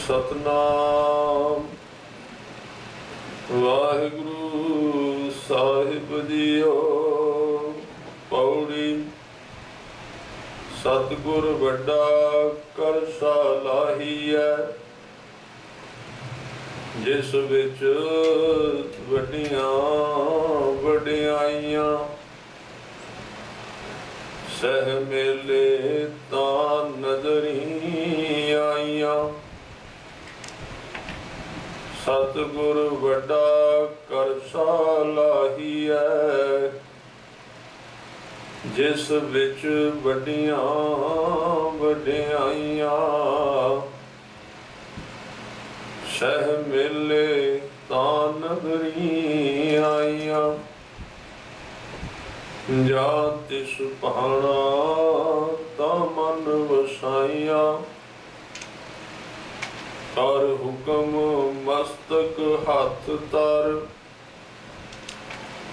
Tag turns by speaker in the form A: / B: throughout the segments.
A: सतनाम वाहिगुरु साहिब जियो। पौड़ी सतगुर वड्डा कर सालाहीए, जिस विच वड्डियां वड्डियाइयां सह मेले तां नजरी आइयां। सतगुर वड्डा कर सालाहीए, जिस विच वड्डियां वड्डियाइयां सह मेले तां नगरी आइयां। जा तिस भाणा तां मन वसाइया, कर हुक्म मस्तक हथ तर।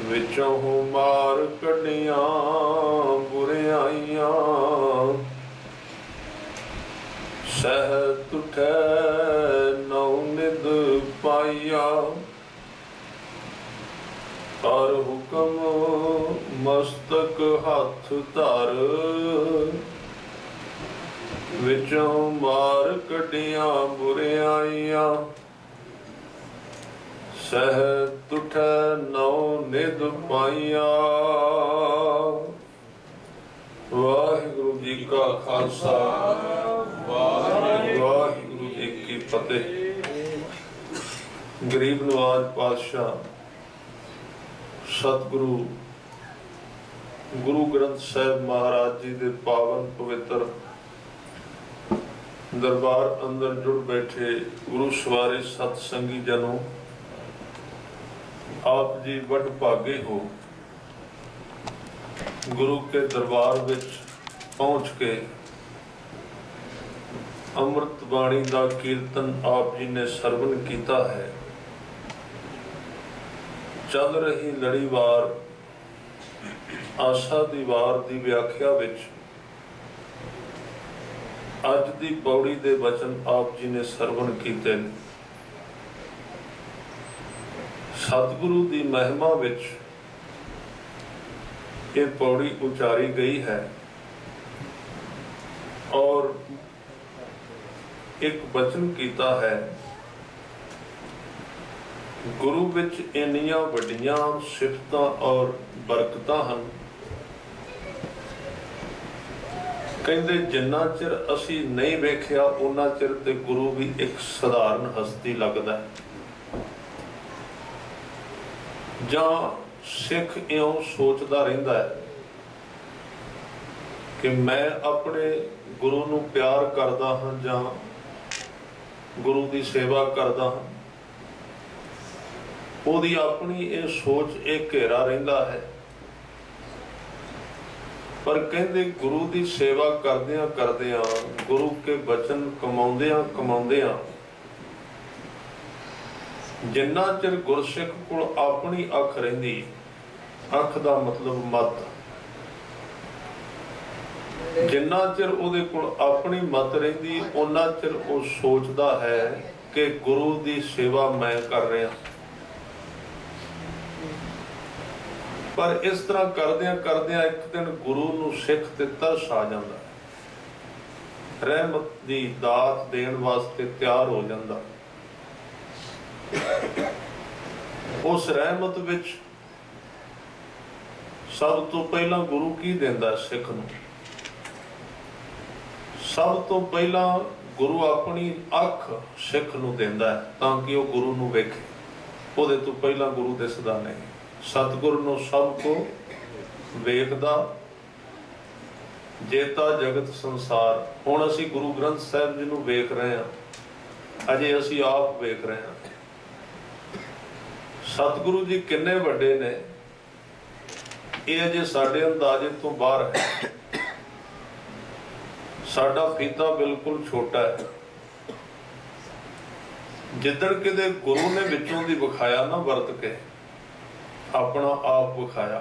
A: विचों मार कढ़ियां बुरियाइयां, सह तुठै नौ निद पाइया। कर हुक्म मस्तक हथ धर, विचों मार कढ़ियां बुरियाइयां, सह तुठै नौ निद पाइया। वाहिगुरु जी का खालसा, वाहिगुरु जी की फतेह। गरीब नवाज पातशाह सतगुरु गुरु ग्रंथ साहिब महाराज जी दे पावन पवित्र दरबार अंदर जुड़ बैठे गुरु सवारे सतसंगी जनों, आप जी वड भागे हो। गुरु के दरबार विच पहुंच के अमृत बाणी का कीर्तन आप जी ने सरवण किया है। चल रही लड़ीवार आशा दी वार दी व्याख्या विच अज दी पौड़ी दे वचन आप जी ने सरवण कीते। सतगुरु दी महिमा विच ये पौड़ी उचारी गई है और एक वचन कीता है, गुरु विच इन्नियां वड्डियां सिफतां और बरकतां हन। कहंदे जिन्ना चिर असी नहीं वेखिया उन्ना चिर ते गुरु भी एक साधारण हस्ती लगदा है। जां सिख इउं सोचदा रहिंदा है कि मैं अपने गुरु नूं प्यार करदा हां जां गुरु दी सेवा करदा हां। ओदी अपनी ये सोच एक घेरा रहिंदा है। पर कहंदे गुरु दी सेवा करदियां करदियां गुरु के वचन कमाउंदियां कमाउंदियां जिन्ना चिर गुरसिख कोल अपनी अख रहिंदी, अख दा मतलब मत, जिन्ना चिर उहदे कोल अपनी मत रहिंदी उन्ना चिर वो सोचदा है कि गुरु दी सेवा मैं कर रहा। पर इस तरह करदियां करदियां एक दिन गुरु नूं सिख ते तरस आ जांदा है, रहमत दी दात देण वास्ते तैयार हो जांदा। उस रहमत विच सब तो पहला गुरु की देंदा सिख नूं? सब तो पहला गुरु अपनी अख सिख नूं देंदा है ताकि वह गुरु नूं वेखे। उहदे तो पहला गुरु दिसदा नहीं। सतगुर नूं सब को वेखदा, जेता जगत संसार। हुण असीं गुरु ग्रंथ साहिब जी नूं वेख रहे हैं, अजे असीं आप वेख रहे हैं। सतगुरु जी किन्ने वड्डे ने ये अजे साडे अंदाजे तो बाहर है। साडा फीता बिल्कुल छोटा है। जिदण किते गुरु ने विचों दी विखाया ना वरत के अपना आप विखाया,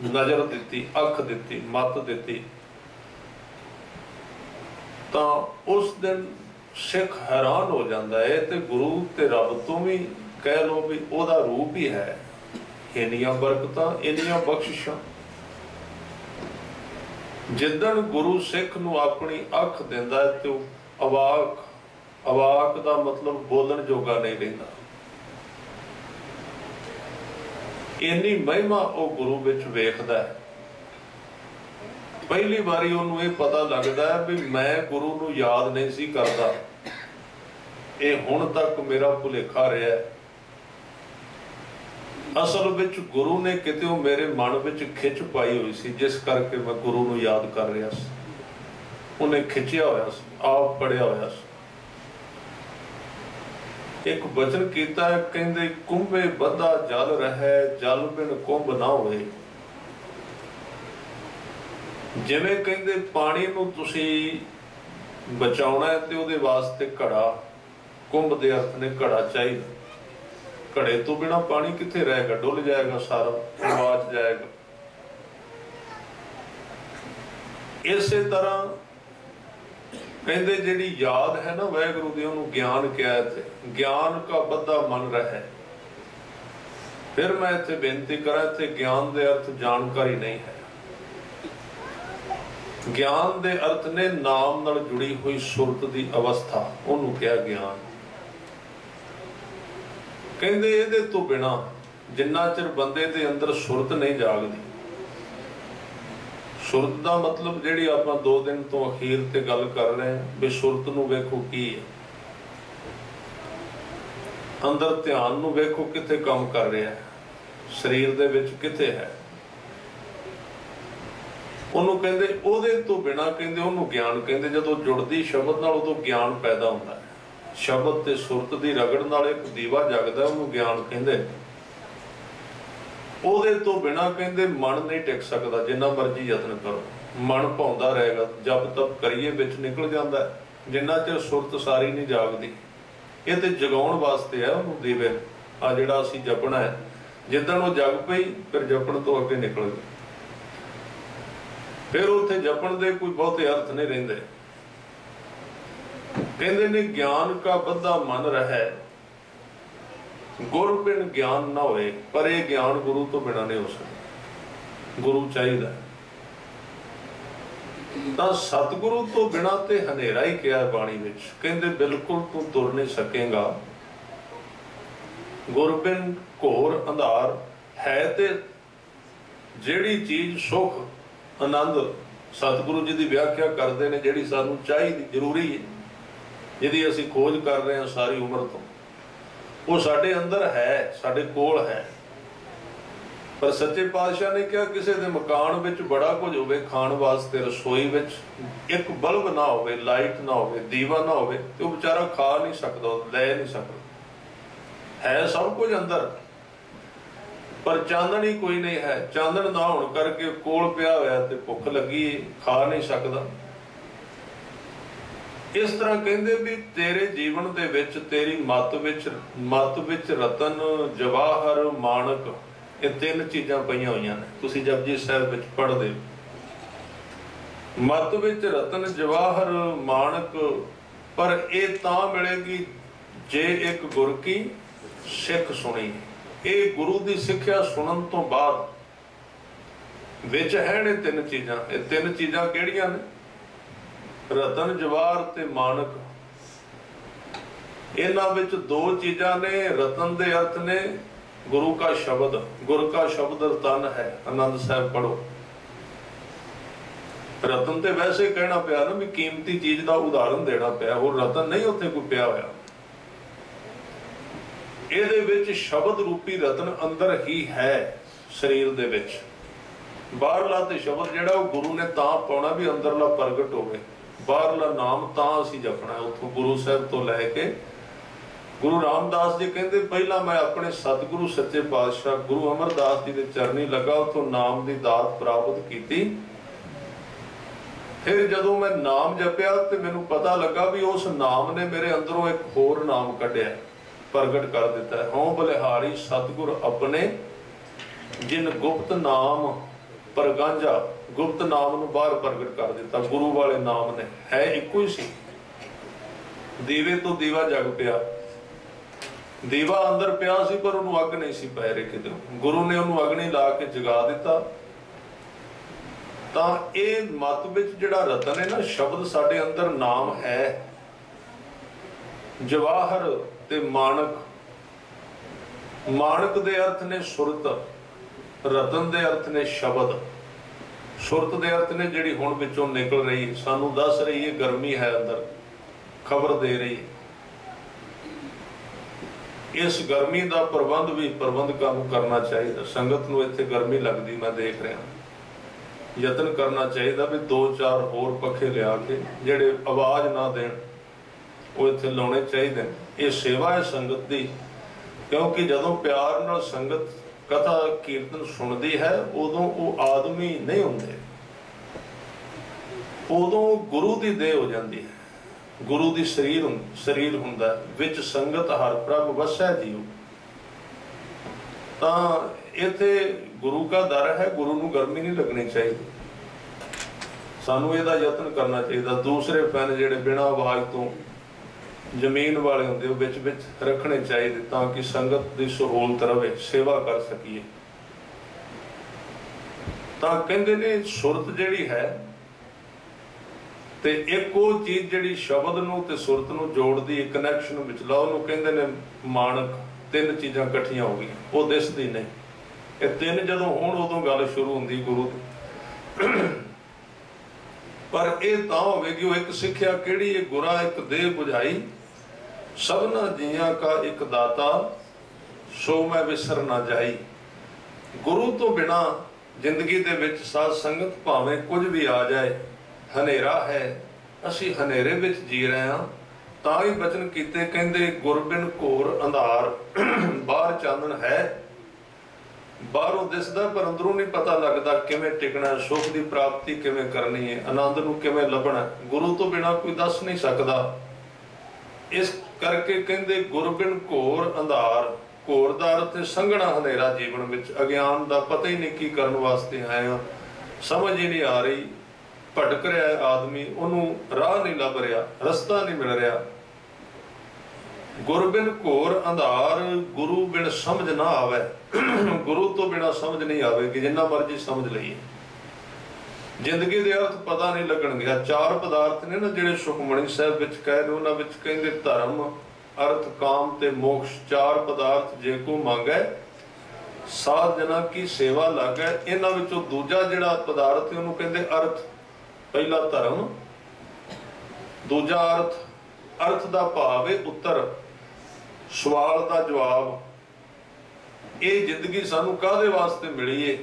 A: नजर दिती, अख दिती, मत दिती, तो उस दिन सिख हैरान हो जाता है। तो गुरु ते रब तो भी कह लो भी ओदा रूप ही है। इन्नियां बरकतां, इन्नियां बख्शिशां। जिदन गुरु सिख नूं अपनी अख दिंदा है तो अवाक, अवाक दा मतलब बोलन जोगा नहीं रहिंदा। इन्नी महिमा वो गुरु विच वेखदा है। पहली बारी उन्होंने ये पता लगता है भी मैं गुरु नूं याद नहीं सी करदा, ये हुण तक मेरा भुलेखा रहा है। असल विच गुरु ने किते मेरे मन विच खिच पाई हुई सी, जिस करके मैं गुरु नूं याद कर रहा सी। उन्हें खिंचिया होया सी, आप पढ़िया होया सी। एक वचन कीता है, कहंदे कुंभे बद्धा जल रहे, जल बिन कुंभ ना होए। जिवें कहंदे पानी नूं तुसीं बचाउणा है ते उहदे वास्ते घड़ा, कुंभ दे अर्थ ने घड़ा चाहिए। घड़े तो बिना पानी कित्थे रहेगा, डुल जाएगा, सारा गवाच जाएगा। इसे तरह कहते जिहड़ी याद है ना वाहिगुरू दी, उहनूं ज्ञान क्या है, ज्ञान का बद्धा मन रहे। फिर मैं इत्थे बेनती करा, इत्थे ज्ञान दे अर्थ जानकारी नहीं है। ज्ञान दे अर्थ ने नाम नाल जुड़ी हुई सुरत दी अवस्था, उहनूं कहा ज्ञान। कहते इहदे तो बिना जिन्ना चिर बंदे दे अंदर सुरत नहीं जागदी, सुरत का मतलब जिहड़ी आपां 2 दिन तो अखीर ते गल कर रहे हैं भी सुरत नूं वेखो की है, अंदर ध्यान नूं वेखो किथे काम कर रहा है, शरीर दे विच किथे है। उहनूं कहंदे ओहदे तो बिना, कहंदे उहनूं ज्ञान कहंदे। जदों जुड़दी शब्द नाल उदों ज्ञान पैदा हुंदा है। शब्द ते सुरत दी रगड़ नाल एक दीवा जगदा, उहनूं ज्ञान कहंदे। ਉਹਦੇ ਤੋਂ बिना कहते मन नहीं टिक सकता, जिन्ना मर्जी यत्न करो मन भाउंदा रहेगा, जब तब करिए विच निकल जाता है, जिन्ना चिर सुरत सारी नहीं जागती। ये तो जगाउण वास्ते है उहनूं दीवे, आ जिहड़ा असीं जपना है। जिद्दण वो जग पई फिर जपण तो अगे निकल गए, फिर उत्थे जपण दे कोई बहुते अर्थ नहीं रहिंदे। कहंदे ने ज्ञान का बद्धा मन रहे, गुर बिन ज्ञान ना होए। पर यह ज्ञान गुरु तो बिना नहीं हो सकता, गुरु चाहिए। तो सतगुरु तो बिना ते हनेरा ही किया बाणी विच, कहंदे बिल्कुल तू तुर नहीं सकेगा। गुर बिन घोर अंधार है। ते जिहड़ी चीज सुख आनंद सतगुरु जी की व्याख्या करते हैं, जिहड़ी सानू चाहिए जरूरी है, जिहदी असीं खोज कर रहे हैं सारी उम्र तो, वो साडे अंदर है, साडे कोल है। पर सच्चे पातशाह ने कहा किसी दे मकान विच बड़ा कुछ होवे खाण वास्ते, रसोई विच एक बल्ब ना होवे, लाइट ना होवे, दीवा ना होवे, ते वो बेचारा खा नहीं सकता, लै नहीं सकता। है सब कुछ अंदर, पर चांदन ही कोई नहीं है। चांदन ना होने करके कोल पिया होया ते भुख लगी, खा नहीं सकता। इस तरह कहते भी तेरे जीवन दे विच, तेरी मत विच रतन, जवाहर, माणक, ये 3 चीज़ां पईयां होईयां ने। तुसीं जपजी साहिब विच पढ़दे मत विच रतन, जवाहर, माणक, पर ये तां मिलेगी जे एक गुर की सिख सुनी। ये गुरु की सिक्ख्या सुनन तो बाद विच है ने 3 चीज़ां। ये 3 चीज़ां किहड़ियां ने? रतन, जवाहर ते माणक। इन्हां विच 2 चीज़ां ने। रतन दे अर्थ ने गुरु का शब्द, गुर का शब्द रतन है। आनंद साहिब पढ़ो। रतन ते वैसे कहना पिया ना भी कीमती चीज का उदाहरण देना पिया, और रतन नहीं उत्थे कोई पिया होया। इहदे विच शब्द रूपी रतन अंदर ही है शरीर दे विच। बाहरला ते शब्द जिहड़ा वो गुरु ने तां पाउणा भी अंदरला प्रगट होवे। बाहरला नाम तां असीं जपना है। उत्थों गुरु साहिब तो लैके गुरु रामदास जी कहते पहला मैं अपने सतगुरु सच्चे पातशाह गुरु अमरदास जी के चरनी लगा, उतो नाम की दात प्राप्त की। फिर जदों मैं नाम जपिया तो मैनू पता लगा भी उस नाम ने मेरे अंदरों एक होर नाम कढ़िया, प्रगट कर दिता है। हों बलिहारी सतगुर अपने जिन गुप्त नाम परगांजा, गुप्त नाम नूं बाहर प्रगट कर दिता। गुरु वाले नाम ने है इको ही सी। ਦੀਵੇ ਤੋਂ ਦੀਵਾ ਜਗ ਪਿਆ। ਦੀਵਾ ਅੰਦਰ ਪਿਆ ਸੀ ਪਰ ਉਹਨੂੰ ਅੱਗ ਨਹੀਂ ਸੀ ਪੈ ਰਹੀ ਕਿਤੇ। ਗੁਰੂ ਨੇ ਉਹਨੂੰ ਅਗਨੀ ਲਾ ਕੇ ਜਗਾ ਦਿੱਤਾ। ਤਾਂ ਇਹ ਮਤ ਵਿੱਚ ਜਿਹੜਾ ਰਤਨ ਹੈ ਨਾ, ਸ਼ਬਦ ਸਾਡੇ ਅੰਦਰ ਨਾਮ ਹੈ। ਜਵਾਹਰ ਤੇ ਮਾਣਕ, ਮਾਣਕ ਦੇ ਅਰਥ ਨੇ ਸੁਰਤ, ਰਤਨ ਦੇ ਅਰਥ ਨੇ ਸ਼ਬਦ। ਸੁਰਤ ਦੇ ਅਰਥ ਨੇ ਜਿਹੜੀ ਹੁਣ ਵਿੱਚੋਂ ਨਿਕਲ ਰਹੀ, ਸਾਨੂੰ ਦੱਸ ਰਹੀ ਹੈ ਗਰਮੀ ਹੈ ਅੰਦਰ, ਖਬਰ ਦੇ ਰਹੀ। ਇਸ ਗਰਮੀ ਦਾ ਪ੍ਰਬੰਧ ਵੀ ਪ੍ਰਬੰਧਕਾਂ ਨੂੰ ਕਰਨਾ ਚਾਹੀਦਾ। ਸੰਗਤ ਨੂੰ ਇੱਥੇ ਗਰਮੀ ਲੱਗਦੀ ਮੈਂ ਦੇਖ ਰਿਹਾ, ਯਤਨ ਕਰਨਾ ਚਾਹੀਦਾ ਵੀ 2-4 ਹੋਰ ਪੱਖੇ ਲਿਆ ਕੇ ਜਿਹੜੇ ਆਵਾਜ਼ ਨਾ ਦੇਣ ਉਹ ਇੱਥੇ ਲਾਉਣੇ ਚਾਹੀਦੇ। ਇਹ ਸੇਵਾ ਹੈ ਸੰਗਤ ਦੀ, ਕਿਉਂਕਿ ਜਦੋਂ ਪਿਆਰ ਨਾਲ ਸੰਗਤ ਕਥਾ ਕੀਰਤਨ ਸੁਣਦੀ ਹੈ ਉਦੋਂ ਉਹ ਆਦਮੀ ਨਹੀਂ ਹੁੰਦੇ, ਉਦੋਂ ਗੁਰੂ ਦੀ ਦੇਹ ਹੋ ਜਾਂਦੀ ਹੈ, ਗੁਰੂ ਦੀ ਸਰੀਰ ਹੁੰਦਾ ਵਿੱਚ ਸੰਗਤ ਹਰ ਪ੍ਰਭ ਵਸੈ ਜੀਉ। ਤਾਂ ਇੱਥੇ ਗੁਰੂ ਦਾ ਦਰ ਹੈ, ਗੁਰੂ ਨੂੰ ਗਰਮੀ ਨਹੀਂ ਲੱਗਣੀ ਚਾਹੀਦੀ। ਸਾਨੂੰ ਇਹਦਾ ਯਤਨ ਕਰਨਾ ਚਾਹੀਦਾ। ਦੂਸਰੇ ਪੈਨ ਜਿਹੜੇ ਬਿਨਾਂ ਆਵਾਜ਼ ਤੋਂ ਜ਼ਮੀਨ ਵਾਲੇ ਹੁੰਦੇ ਉਹ ਵਿੱਚ ਵਿੱਚ ਰੱਖਣੇ ਚਾਹੀਦੇ ਤਾਂ ਕਿ ਸੰਗਤ ਦੀ ਸਹੂਲਤ ਰਵੇ, ਸੇਵਾ ਕਰ ਸਕੀਏ। ਤਾਂ ਕਹਿੰਦੇ ਨੇ ਸੁਰਤ ਜਿਹੜੀ ਹੈ ਤੇ ਇੱਕ ਉਹ ਚੀਜ਼ ਜਿਹੜੀ ਸ਼ਬਦ ਨੂੰ ਤੇ ਸੁਰਤ ਨੂੰ ਜੋੜਦੀ, ਕਨੈਕਸ਼ਨ ਵਿਚਲਾ, ਉਹਨੂੰ ਕਹਿੰਦੇ ਨੇ ਮਾਣਕ। ਤਿੰਨ ਚੀਜ਼ਾਂ ਇਕੱਠੀਆਂ ਹੋ ਗਈਆਂ, ਉਹ ਦਿਸਦੀ ਨਹੀਂ। ਇਹ ਤਿੰਨ ਜਦੋਂ ਹੋਣ ਉਦੋਂ ਗੱਲ ਸ਼ੁਰੂ ਹੁੰਦੀ ਗੁਰੂ ਦੀ। ਪਰ ਇਹ ਤਾਂ ਹੋਵੇਗੀ ਉਹ ਇੱਕ ਸਿੱਖਿਆ ਕਿਹੜੀ ਹੈ, ਗੁਰਾ ਇੱਕ ਦੇਹ 부ਝਾਈ, ਸਭਨਾ ਜੀਆਂ ਕਾ ਇੱਕ ਦਾਤਾ, ਸੋ ਮੈਂ ਵਿਸਰ ਨਾ ਜਾਈ। ਗੁਰੂ ਤੋਂ ਬਿਨਾ ਜ਼ਿੰਦਗੀ ਦੇ ਵਿੱਚ ਸਾਧ ਸੰਗਤ ਭਾਵੇਂ ਕੁਝ ਵੀ ਆ ਜਾਏ, ਹਨੇਰਾ ਹੈ, ਅਸੀਂ ਹਨੇਰੇ ਵਿੱਚ ਜੀ ਰਹੇ ਹਾਂ। ਤਾਂ ਹੀ ਬਚਨ ਕੀਤੇ, ਕਹਿੰਦੇ ਗੁਰਬਿਨ ਘੋਰ ਅੰਧਾਰ, ਬਾਹਰ ਚਾਨਣ ਹੈ, ਬਾਹਰੋਂ ਦਿਸਦਾ ਪਰ ਅੰਦਰੋਂ ਨਹੀਂ ਪਤਾ ਲੱਗਦਾ ਕਿਵੇਂ ਟਿਕਣਾ, ਸੁਖ ਦੀ ਪ੍ਰਾਪਤੀ ਕਿਵੇਂ ਕਰਨੀ ਹੈ, ਆਨੰਦ ਨੂੰ ਕਿਵੇਂ ਲੱਭਣਾ। ਗੁਰੂ ਤੋਂ ਬਿਨਾ ਕੋਈ ਦੱਸ ਨਹੀਂ ਸਕਦਾ। ਇਸ ਕਰਕੇ ਕਹਿੰਦੇ ਗੁਰਬਿਨ ਘੋਰ ਅੰਧਾਰ, ਘੋਰ ਦਾ ਅਰਥ ਸੰਘਣਾ ਹਨੇਰਾ ਜੀਵਨ ਵਿੱਚ, ਅਗਿਆਨ ਦਾ ਪਤਾ ਹੀ ਨਹੀਂ ਕੀ ਕਰਨ ਵਾਸਤੇ ਆਏ ਹਾਂ, ਸਮਝ ਹੀ ਨਹੀਂ ਆ ਰਹੀ, ਭਟਕ ਰਿਹਾ ਆਦਮੀ, ਉਹਨੂੰ ਰਾਹ ਨਹੀਂ ਲੱਭ ਰਿਹਾ, ਰਸਤਾ ਨਹੀਂ ਮਿਲ ਰਿਹਾ। ਗੁਰਬਿਨ ਘੋਰ ਅੰਧਾਰ, ਗੁਰੂ ਬਿਨ ਸਮਝ ਨਾ ਆਵੇ। ਗੁਰੂ ਤੋਂ ਬਿਨਾ ਸਮਝ ਨਹੀਂ ਆਵੇਗੀ, ਜਿੰਨਾ ਮਰਜ਼ੀ ਸਮਝ ਲਈਏ। ਜ਼ਿੰਦਗੀ ਦੇ ਅਰਥ ਪਤਾ ਨਹੀਂ ਲੱਗਣਗੇ। 4 ਪਦਾਰਥ ਨੇ ਨਾ ਜਿਹੜੇ ਸੁਖਮਣੀ ਸਾਹਿਬ ਵਿੱਚ ਕਹਿ ਰਹੇ, ਉਹਨਾਂ ਵਿੱਚ ਕਹਿੰਦੇ ਧਰਮ, ਅਰਥ, ਕਾਮ ਤੇ ਮੋਕਸ਼। 4 ਪਦਾਰਥ ਜੇ ਕੋ ਮੰਗੈ, ਸਾਧ ਜਨਾਂ ਕੀ ਸੇਵਾ ਲਾਗੈ। ਇਹਨਾਂ ਵਿੱਚੋਂ ਦੂਜਾ ਜਿਹੜਾ ਪਦਾਰਥ ਉਹਨੂੰ ਕਹਿੰਦੇ ਅਰਥ। ਪਹਿਲਾ ਧਰਮ, ਦੂਜਾ ਅਰਥ। ਅਰਥ ਦਾ ਭਾਵ ਹੈ ਉੱਤਰ, ਸਵਾਲ ਦਾ ਜਵਾਬ। ਇਹ ਜ਼ਿੰਦਗੀ ਸਾਨੂੰ ਕਾਹਦੇ ਵਾਸਤੇ ਮਿਲੀ ਏ,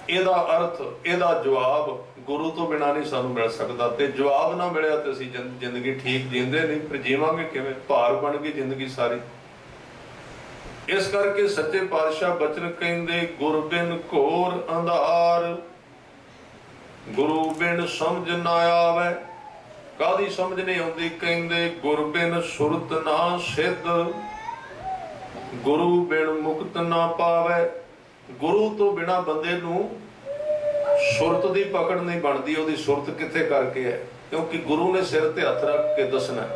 A: ਇਹਦਾ ਅਰਥ, ਇਹਦਾ ਜਵਾਬ ਗੁਰੂ ਤੋਂ ਬਿਨਾਂ ਨਹੀਂ ਸਾਨੂੰ ਮਿਲ ਸਕਦਾ। ਤੇ ਜਵਾਬ ਨਾ ਮਿਲਿਆ ਤੇ ਅਸੀਂ ਜ਼ਿੰਦਗੀ ਠੀਕ ਜੀਂਦੇ ਨਹੀਂ, ਫਿਰ ਜੀਵਾਂਗੇ ਕਿਵੇਂ? ਭਾਰ ਬਣ ਗਈ ਜ਼ਿੰਦਗੀ ਸਾਰੀ। ਇਸ ਕਰਕੇ ਸੱਚੇ ਪਾਤਸ਼ਾਹ ਬਚਨ ਕਹਿੰਦੇ ਗੁਰਬਿਨ ਘੋਰ ਅੰਧਾਰ, ਗੁਰੂ ਬਿਨ ਸਮਝ ਨਾ ਆਵੇ। ਕਾਹਦੀ ਸਮਝ ਨਹੀਂ ਆਉਂਦੀ? ਕਹਿੰਦੇ ਗੁਰਬਿਨ ਸੁਰਤ ਨਾ ਸਿੱਧ, ਗੁਰੂ ਬਿਨ ਮੁਕਤ ਨਾ ਪਾਵੇ। ਗੁਰੂ ਤੋਂ ਬਿਨਾ ਬੰਦੇ ਨੂੰ ਸੁਰਤ ਦੀ ਪਕੜ ਨਹੀਂ ਬਣਦੀ। ਉਹਦੀ ਸੁਰਤ ਕਿੱਥੇ ਕਰਕੇ ਹੈ? ਕਿਉਂਕਿ ਗੁਰੂ ਨੇ ਸਿਰ ਤੇ ਹੱਥ ਰੱਖ ਕੇ ਦੱਸਣਾ।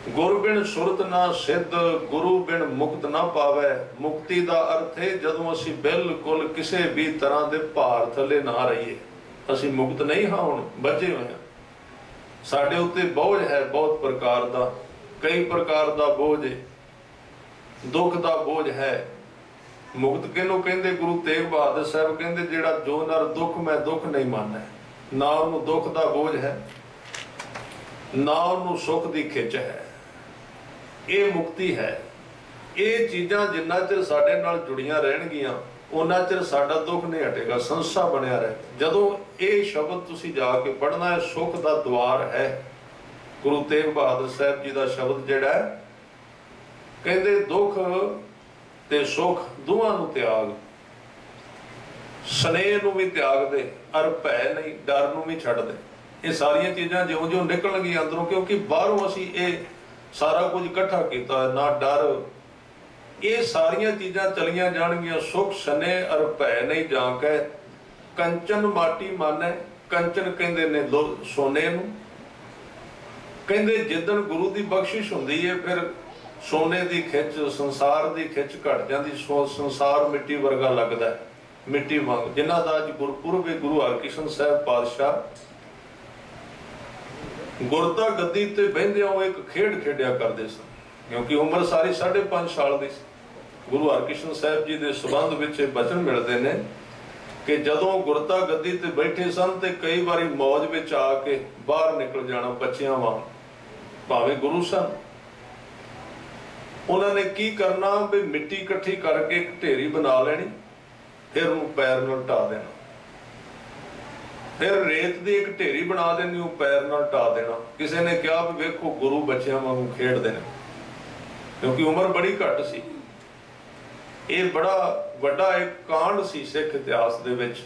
A: ਗੁਰ ਬਿਨ ਸੁਰਤ ਨਾ ਸਿੱਧ, ਗੁਰੂ ਬਿਨ ਮੁਕਤ ਨਾ ਪਾਵੇ। ਮੁਕਤੀ ਦਾ ਅਰਥ ਹੈ ਜਦੋਂ ਅਸੀਂ ਬਿਲਕੁਲ ਕਿਸੇ ਵੀ ਤਰ੍ਹਾਂ ਦੇ ਭਾਰ ਥੱਲੇ ਨਾ ਰਹੀਏ। ਅਸੀਂ ਮੁਕਤ ਨਹੀਂ ਹਾਂ, ਹੁਣ ਬੱਝੇ ਹੋਏ ਹਾਂ। ਸਾਡੇ ਉੱਤੇ ਬੋਝ ਹੈ ਬਹੁਤ ਪ੍ਰਕਾਰ ਦਾ, ਕਈ ਪ੍ਰਕਾਰ ਦਾ ਬੋਝ ਹੈ, ਦੁੱਖ ਦਾ ਬੋਝ ਹੈ। ਮੁਕਤ ਕਿਹਨੂੰ ਕਹਿੰਦੇ? ਗੁਰੂ ਤੇਗ ਬਹਾਦਰ ਸਾਹਿਬ ਕਹਿੰਦੇ ਜਿਹੜਾ ਜੋ ਨਰ ਦੁੱਖ ਮੈਂ ਦੁੱਖ ਨਹੀਂ ਮੰਨਦਾ, ਨਾ ਉਹਨੂੰ ਦੁੱਖ ਦਾ ਬੋਝ ਹੈ, ਨਾ ਉਹਨੂੰ ਸੁੱਖ ਦੀ ਖਿੱਚ ਹੈ। ਇਹ ਮੁਕਤੀ ਹੈ। ਇਹ ਚੀਜ਼ਾਂ ਜਿੰਨਾ ਚਿਰ ਸਾਡੇ ਨਾਲ ਜੁੜੀਆਂ ਰਹਿਣਗੀਆਂ ਉਹਨਾਂ ਚਿਰ ਸਾਡਾ ਦੁੱਖ ਨਹੀਂ ਹਟੇਗਾ, ਸੰਸਾ ਬਣਿਆ ਰਹੇ। ਜਦੋਂ ਇਹ ਸ਼ਬਦ ਤੁਸੀਂ ਜਾ ਕੇ ਪੜ੍ਹਨਾ ਹੈ, ਸੁੱਖ ਦਾ ਦੁਆਰ ਹੈ। ਗੁਰੂ ਤੇਗ ਬਹਾਦਰ ਸਾਹਿਬ ਜੀ ਦਾ ਸ਼ਬਦ ਜਿਹੜਾ ਹੈ, ਕਹਿੰਦੇ ਦੁੱਖ ਤੇ ਸੁੱਖ ਦੋਵਾਂ ਨੂੰ ਤਿਆਗ, ਸਨੇਹ ਨੂੰ ਵੀ ਤਿਆਗ ਦੇ, ਅਰ ਭੈ ਨਹੀਂ, ਡਰ ਨੂੰ ਵੀ ਛੱਡ ਦੇ। ਇਹ ਸਾਰੀਆਂ ਚੀਜ਼ਾਂ ਜਿਉਂ-ਜਿਉਂ ਨਿਕਲਣਗੀਆਂ ਅੰਦਰੋਂ, ਕਿਉਂਕਿ ਬਾਹਰੋਂ ਅਸੀਂ ਇਹ ਸਾਰਾ ਕੁਝ ਇਕੱਠਾ ਕੀਤਾ, ਨਾ ਡਰ, ਇਹ ਸਾਰੀਆਂ ਚੀਜ਼ਾਂ ਚਲੀਆਂ ਜਾਣਗੀਆਂ। ਸੁਖ ਸਨੇਹ ਅਰ ਭੈ ਨਹੀਂ ਜਾਂ ਕੇ, ਕੰਚਨ ਮਾਟੀ ਮਾਨੈ। ਕੰਚਨ ਕਹਿੰਦੇ ਨੇ ਸੋਨੇ ਨੂੰ, कहते जिदन गुरु की बख्शिश हुंदी है फिर सोने की खिच संसार की खिच घट जाती, संसार मिट्टी वर्गा लगता है, मिट्टी वांग। जिन्हां दा अज गुरपुरब है, गुरु हरकृष्ण साहब पातशाह गुरता गद्दी ते बहिंदियां एक खेड खेडिया करते सन, क्योंकि उम्र सारी 5.5 साल की। गुरु हरकृष्ण साहब जी के संबंध विच बचन मिलते हैं कि जदों गुरता गद्दी ते बैठे सन ते कई बारी मौज विच आके बाहर निकल जाना बच्चियां वांग, भावें गुरु सन। उन्होंने की करना भी मिट्टी इकट्ठी करके एक ढेरी बना लेनी, फिर उन्होंने पैर नाल ढा देना, फिर रेत की एक ढेरी बना देनी, पैर नाल ढा देना। किसी ने कहा भी वेखो गुरु बच्चियां वांगू खेडदे ने, क्योंकि उम्र बड़ी घट सी। ये बड़ा वड्डा एक कांड सी सिख इतिहास दे विच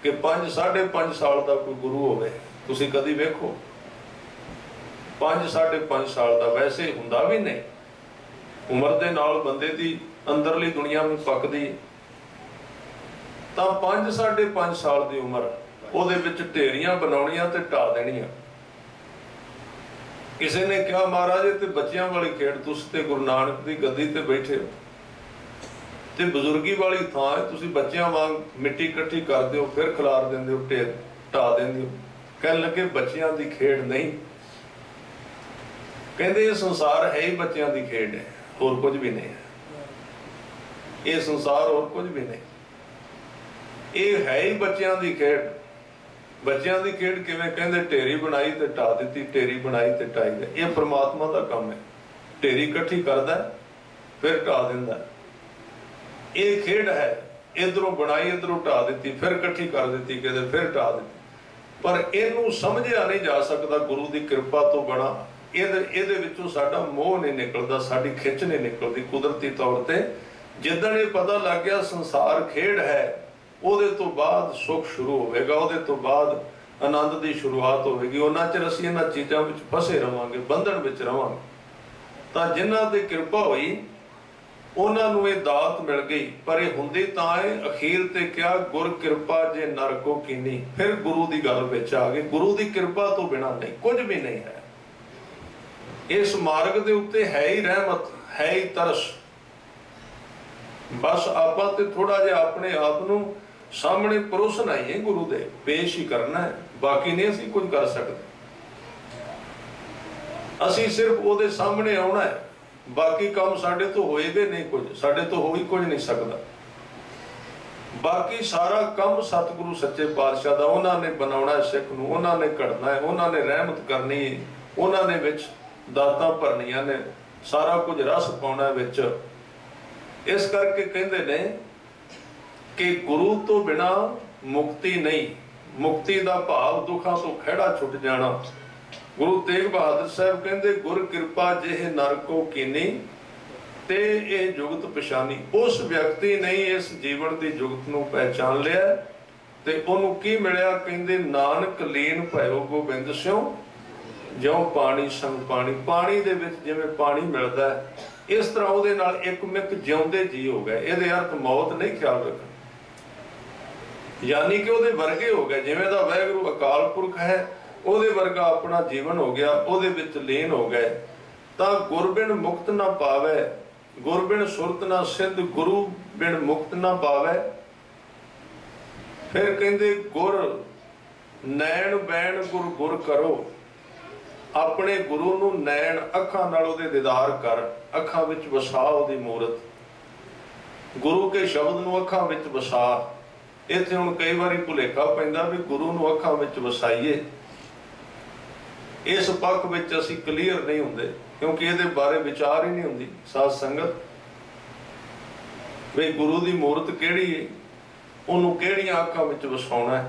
A: कि 5 साढ़े 5 साल का कोई गुरु होवे। तुसी कदी वेखो 5 साढ़े 5 साल का, वैसे हुंदा भी नहीं। उम्र दे नाल बंदे दी अंदरली दुनिया में पकदी, तां 5 साढ़े 5 साल की उम्र ਉਹਦੇ ਵਿੱਚ ਢੇਰੀਆਂ ਬਣਾਉਣੀਆਂ ਤੇ ਢਾ ਦੇਣੀਆਂ। ਕਿਸੇ ਨੇ ਕਿਹਾ ਮਹਾਰਾਜ ਇਹ ਤੇ ਬੱਚਿਆਂ ਵਾਲੀ ਖੇਡ, ਤੁਸੀਂ ਤੇ ਗੁਰੂ ਨਾਨਕ ਦੀ ਗੱਦੀ ਤੇ ਬੈਠੇ ਹੋ ਤੇ ਬਜ਼ੁਰਗੀ ਵਾਲੀ ਥਾਂ ਹੈ, ਤੁਸੀਂ ਬੱਚਿਆਂ ਵਾਂਗ ਮਿੱਟੀ ਇਕੱਠੀ ਕਰਦੇ ਹੋ ਫਿਰ ਖਿਲਾਰ ਦਿੰਦੇ ਹੋ, ਢੇਰ ਢਾ ਦਿੰਦੇ ਹੋ। ਕਹਿਣ ਲੱਗੇ ਬੱਚਿਆਂ ਦੀ ਖੇਡ ਨਹੀਂ, ਕਹਿੰਦੇ ਇਹ ਸੰਸਾਰ ਹੈ ਹੀ ਬੱਚਿਆਂ ਦੀ ਖੇਡ ਹੈ, ਹੋਰ ਕੁਝ ਵੀ ਨਹੀਂ ਹੈ। ਇਹ ਸੰਸਾਰ ਹੋਰ ਕੁਝ ਵੀ ਨਹੀਂ, ਇਹ ਹੈ ਹੀ ਬੱਚਿਆਂ ਦੀ ਖੇਡ। बच्चों की खेड किवें? कहंदे ढेरी बनाई ते ढा दी, ढेरी बनाई ते ढाई दी। ये परमात्मा का काम है, ढेरी इकट्ठी करदा फिर ढा दिंदा। ये खेड है, इधरों बनाई इधरों ढा दी, फिर इकट्ठी कर दी, कहते फिर ढा दी। पर इनू समझिया नहीं जा सकता गुरु की कृपा तो बना। ਇਹਦੇ ਵਿੱਚੋਂ ਸਾਡਾ ਮੋਹ नहीं निकलता, साडी खिच नहीं निकलती कुदरती तौर पर। जिदन ये पता लग गया संसार खेड है, ਉਹਦੇ ਤੋਂ ਬਾਅਦ ਸੁੱਖ ਸ਼ੁਰੂ ਹੋਵੇਗਾ, ਉਹਦੇ ਤੋਂ ਬਾਅਦ ਆਨੰਦ ਦੀ ਸ਼ੁਰੂਆਤ ਹੋਵੇਗੀ। ਉਹਨਾਂ ਚਿਰ ਅਸੀਂ ਇਹਨਾਂ ਚੀਜ਼ਾਂ ਵਿੱਚ ਫਸੇ ਰਵਾਂਗੇ, ਬੰਧਨ ਵਿੱਚ ਰਵਾਂਗੇ। ਤਾਂ ਜਿਨ੍ਹਾਂ ਤੇ ਕਿਰਪਾ ਹੋਈ ਉਹਨਾਂ ਨੂੰ ਇਹ ਦਾਤ ਮਿਲ ਗਈ। ਪਰ ਇਹ ਹੁੰਦੀ ਤਾਂ ਇਹ ਅਖੀਰ ਤੇ ਕਿਹਾ ਗੁਰ ਕਿਰਪਾ ਜੇ ਨਰ ਕੋ ਕੀਨੀ। ਫਿਰ ਗੁਰੂ ਦੀ ਗੱਲ ਵਿੱਚ ਆ ਗਈ, ਗੁਰੂ ਦੀ ਕਿਰਪਾ ਤੋਂ ਬਿਨਾਂ ਨਹੀਂ, ਕੁਝ ਵੀ ਨਹੀਂ ਹੈ। ਇਸ ਮਾਰਗ ਦੇ ਉੱਤੇ ਹੈ ਹੀ ਰਹਿਮਤ, ਹੈ ਹੀ ਤਰਸ। बस आप थोड़ा जिहा अपने आप नूं सामने परोसना ही है, गुरु दे पेश ही करना है, बाकी नहीं असीं कुछ कर सकते। असीं सिर्फ उहदे सामने आउणा है, बाकी काम साडे तो होएगा नहीं, कुछ साडे तो हो ही कुछ नहीं सकता। बाकी सारा काम सतगुरु सच्चे पातशाह दा, उन्होंने बनाउणा है सिख नूं, उन्होंने घड़ना है, उन्होंने रहमत करनी, उन्होंने विच दातां भरनियां ने, सारा कुछ रस पाउणा विच। इस करके कहते ने कि गुरु तो बिना मुक्ति नहीं, मुक्ति का भाव दुखों तो खड़ा छुट जाना। गुरु तेग बहादुर साहब कहते गुर कृपा जिह नर को कीनी ते ये जुगत पछानी। उस व्यक्ति ने इस जीवन की जुगत नूं पहचान लिया ते उन्होंने की मिलिया? कहते नानक लीन भयो गोबिंद स्यों ज्यों पानी संग पानी। पानी दे विच जिवें पानी मिलता है, इस तरह ਉਹਦੇ ਨਾਲ ਇੱਕ ਮਿੱਕ ਜਿਉਂਦੇ ਜੀ ਹੋ ਗਏ। ਇਹਦੇ ਅਰਥ ਮੌਤ ਨਹੀਂ ਖਿਆਲ ਰੱਖਣਾ, ਯਾਨੀ ਕਿ ਉਹਦੇ ਵਰਗੇ ਹੋ ਗਏ। ਜਿਵੇਂ ਦਾ ਵਾਹਿਗੁਰੂ ਅਕਾਲ ਪੁਰਖ ਹੈ, ਉਹਦੇ ਵਰਗਾ ਆਪਣਾ ਜੀਵਨ ਹੋ ਗਿਆ, ਉਹਦੇ ਵਿੱਚ ਲੀਨ ਹੋ ਗਏ। ਤਾਂ ਗੁਰਬਿਨ ਮੁਕਤ ਨਾ ਪਾਵੇ, ਗੁਰਬਿਨ ਸੁਰਤ ਨਾ ਸਿੱਧ, ਗੁਰੂ ਬਿਨ ਮੁਕਤ ਨਾ ਪਾਵੇ। ਫਿਰ ਕਹਿੰਦੇ ਗੁਰ ਨੈਣ ਬੈਣ ਗੁਰ ਗੁਰ ਕਰੋ। अपने गुरु नूं नैन अखां नाल उहदे दीदार कर, अखां विच वसा उहदी मूरत। गुरु के शब्द नूं अखां विच वसा। इत्थे हुण कई वारी भुलेखा पैंदा भी गुरु नूं अखां विच वसाईए। इस पक्ष विच असीं क्लीयर नहीं हुंदे, क्योंकि इहदे बारे विचार ही नहीं हुंदी साध संगत भी गुरु दी मूरत किहड़ी है, उहनूं किहड़ियां अखां विच वसाउणा है।